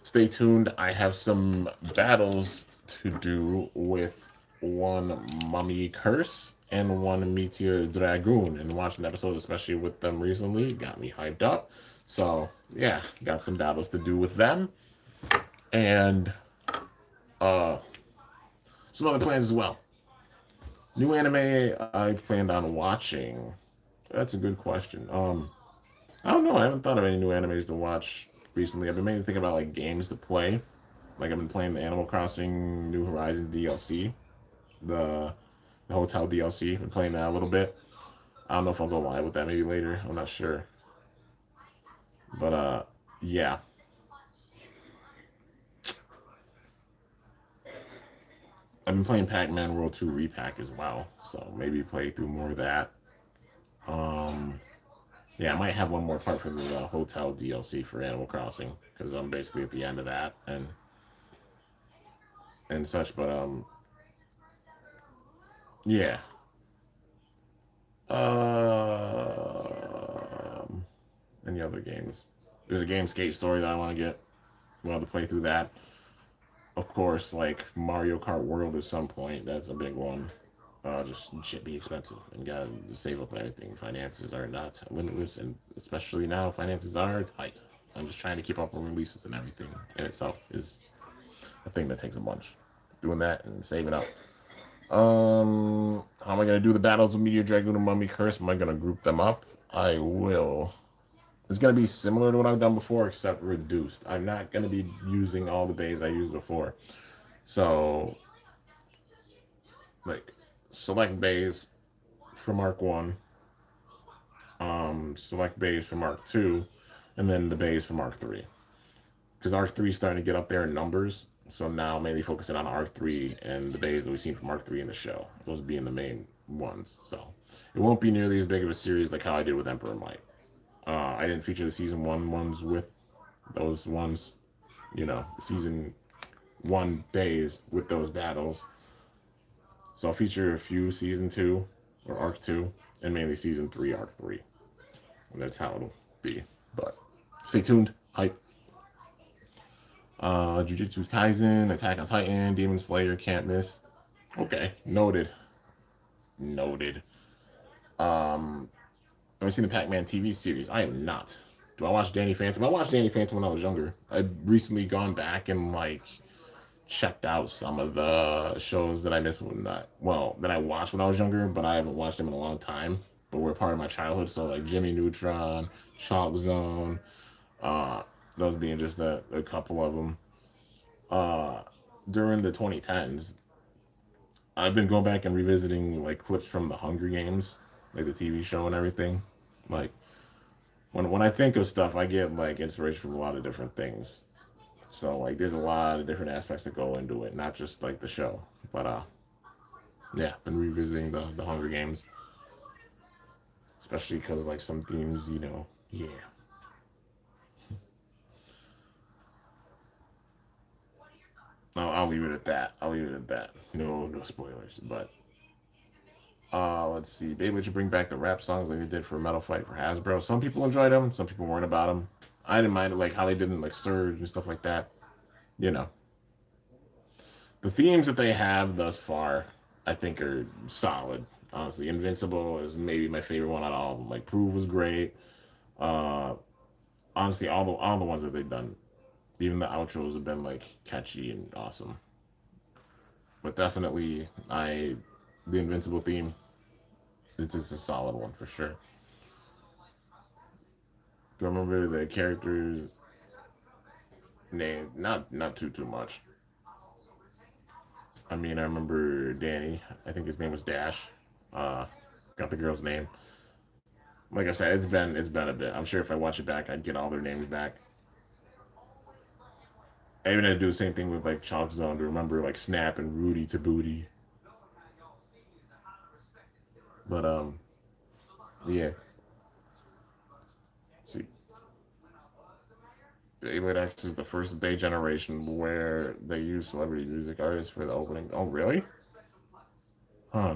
stay tuned. I have some battles to do with one Mummy Curse and one Meteor Dragoon. And watching episodes, especially with them recently, got me hyped up. So yeah, got some battles to do with them, and uh, some other plans as well. New anime I planned on watching. That's a good question. I don't know. I haven't thought of any new animes to watch recently. I've been mainly thinking about like games to play. Like I've been playing the Animal Crossing New Horizons DLC, the the hotel DLC. Been playing that a little bit. I don't know if I'll go live with that maybe later. I'm not sure. But yeah. I've been playing Pac-Man World 2 Repack as well. So maybe play through more of that. Um yeah, I might have one more part for the hotel DLC for Animal Crossing because I'm basically at the end of that and such. But yeah. Um, any other games? There's a game Skate Story that I want to get. We'll have to play through that. Of course, like Mario Kart World at some point. That's a big one. Just shit be expensive and gotta save up everything. Finances are not limitless, and especially now, finances are tight. I'm just trying to keep up with releases and everything in itself is a thing that takes a bunch. Doing that and saving up. How am I gonna do the battles with Meteor Dragoon and Mummy Curse? Am I gonna group them up? I will. It's gonna be similar to what I've done before, except reduced. I'm not gonna be using all the bays I used before. So, like, select bays for Mark One, select bays for Mark Two, and then the bays for Mark Three. Because Arc 3 is starting to get up there in numbers. So now mainly focusing on Arc 3 and the bays that we've seen from Arc 3 in the show. Those being the main ones. So it won't be nearly as big of a series like how I did with Emperor Might. I didn't feature the season one ones with those ones, season one bays with those battles. So I'll feature a few season two or Arc 2 and mainly season 3, Arc 3. And that's how it'll be. But stay tuned. Hype. Jujutsu Kaisen, Attack on Titan, Demon Slayer, can't miss. Okay, noted. Noted. Um, have I seen the Pac-Man TV series? I am not. Do I watch Danny Phantom? I watched Danny Phantom when I was younger. I've recently gone back and like checked out some of the shows that I missed when that I watched when I was younger, but I haven't watched them in a long time. But were part of my childhood. So like Jimmy Neutron, Chalk Zone, uh, those being just a couple of them. uh During the 2010s, I've been going back and revisiting like clips from the Hunger Games, like the TV show and everything. Like when I think of stuff, I get like inspiration from a lot of different things. So like there's a lot of different aspects that go into it, not just like the show. But yeah, been revisiting the Hunger Games, especially because like some themes, yeah. I'll leave it at that. I'll leave it at that. No spoilers. But let's see. Beyblade should bring back the rap songs like they did for Metal Fight for Hasbro. Some people enjoyed them. Some people weren't about them. I didn't mind it, like how they did in like Surge and stuff like that. You know, the themes that they have thus far, I think, are solid. Honestly, Invincible is maybe my favorite one out of all of them. Like Prove was great. Uh, Honestly, all the ones that they've done, even the outros have been like catchy and awesome. But definitely, the Invincible theme, it's just a solid one for sure. Do I remember the character's name? Not too much. I mean, I remember Danny. I think his name was Dash. Uh, got the girl's name. Like I said, it's been a bit. I'm sure if I watch it back, I'd get all their names back. I even had to do the same thing with like Chalk Zone to remember like Snap and Rudy to Booty. But Yeah. See, Beyblade X is the first Bay generation where they use celebrity music artists for the opening. Oh, really? Huh.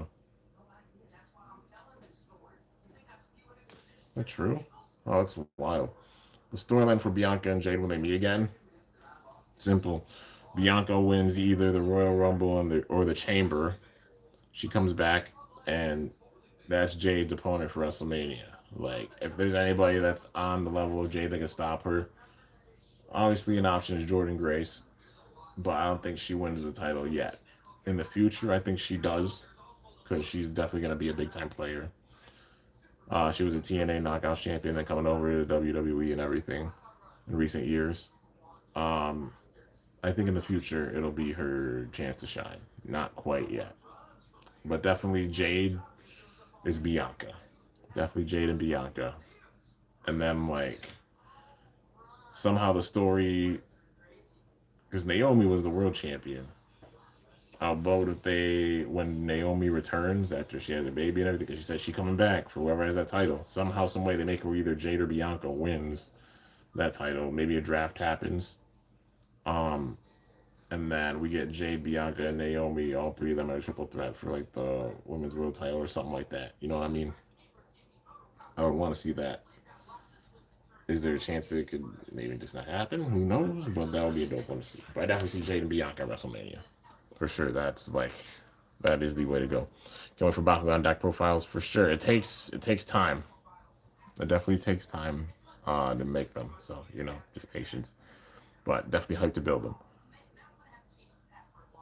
That's true. Oh, that's wild. The storyline for Bianca and Jade when they meet again. Simple. Bianca wins either the Royal Rumble or the Chamber. She comes back, and that's Jade's opponent for WrestleMania. Like, if there's anybody that's on the level of Jade that can stop her, obviously an option is Jordan Grace, but I don't think she wins the title yet. In the future, I think she does, because she's definitely going to be a big time player. She was a TNA Knockouts champion, then coming over to WWE and everything in recent years. Um, I think in the future it'll be her chance to shine. Not quite yet, but definitely Jade is Bianca. Definitely Jade and Bianca, and then like somehow the story, because Naomi was the world champion. How about if they, when Naomi returns after she has a baby and everything, because she said she's coming back for whoever has that title. Somehow, some way, they make her either Jade or Bianca wins that title. Maybe a draft happens. Um, and then we get Jade, Bianca, and Naomi, all three of them are a triple threat for like the women's world title or something like that. You know what I mean? I would want to see that. Is there a chance that it could maybe just not happen? Who knows? But that would be a dope one to see. But I definitely see Jade and Bianca at WrestleMania. For sure. That's like that is the way to go. Going for Bakugan deck profiles for sure. It takes time. It definitely takes time to make them. So, just patience. But definitely hyped to build them.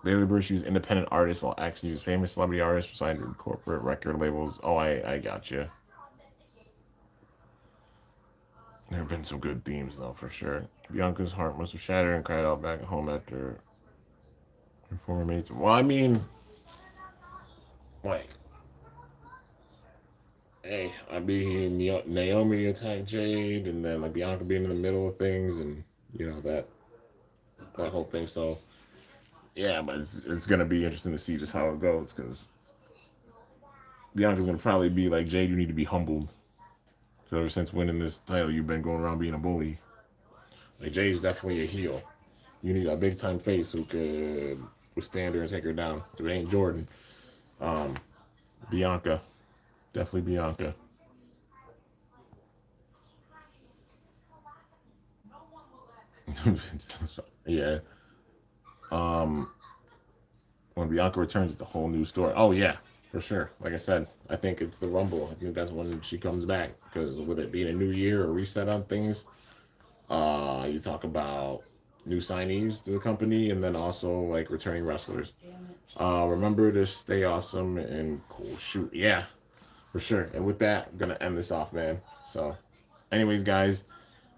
Bailey Bruce used independent artists while X used famous celebrity artists signed to corporate record labels. Oh, I got you. There have been some good themes though, for sure. Bianca's heart must have shattered and cried out back at home after her former mates. Well, I mean, like, hey, I mean, Naomi attacked Jade, and then like Bianca being in the middle of things, and that whole thing. So yeah, but it's gonna be interesting to see just how it goes because Bianca's gonna probably be like Jade. You need to be humbled. So ever since winning this title, you've been going around being a bully. Like Jade's definitely a heel. You need a big time face who could withstand her and take her down. If it ain't Jordan, um, Bianca, definitely Bianca. Yeah. Um, when Bianca returns, it's a whole new story. Oh yeah, for sure. Like I said, I think it's the Rumble. I think that's when she comes back because with it being a new year, a reset on things. You talk about new signees to the company, and then also like returning wrestlers. Remember to stay awesome and cool. Shoot, yeah, for sure. And with that, I'm gonna end this off, man. So, anyways, guys,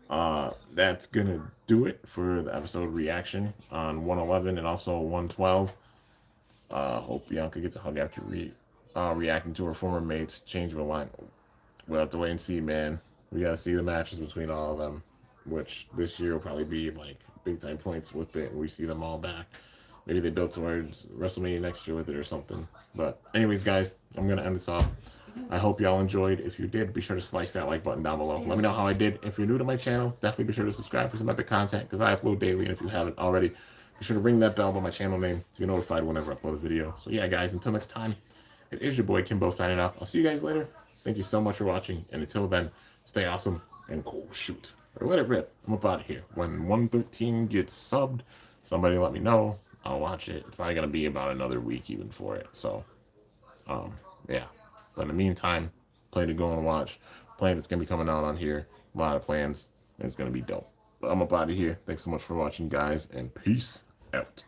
that's gonna do it for the episode reaction on 111 and also 112. Hope Bianca gets a hug after reacting to her former mates. Change of a line. We'll have to wait and see, man. We gotta see the matches between all of them, which this year will probably be like big time points with it. We see them all back. Maybe they build towards WrestleMania next year with it or something. But anyways, guys, I'm gonna end this off. I hope y'all enjoyed. If you did, be sure to slice that like button down below. Let me know how I did. If you're new to my channel, definitely be sure to subscribe for some epic content because I upload daily. And if you haven't already, be sure to ring that bell by my channel name to be notified whenever I upload a video. So yeah, guys, until next time, it is your boy Kimbo signing off. I'll see you guys later. Thank you so much for watching. And until then, stay awesome and cool. Shoot. Or let it rip. I'm up out of here. When 113 gets subbed, somebody let me know. I'll watch it. It's probably going to be about another week even for it. So, yeah. But in the meantime, play to go and watch. Play that's going to be coming out on here. A lot of plans. And it's going to be dope. But I'm up out of here. Thanks so much for watching, guys. And peace out.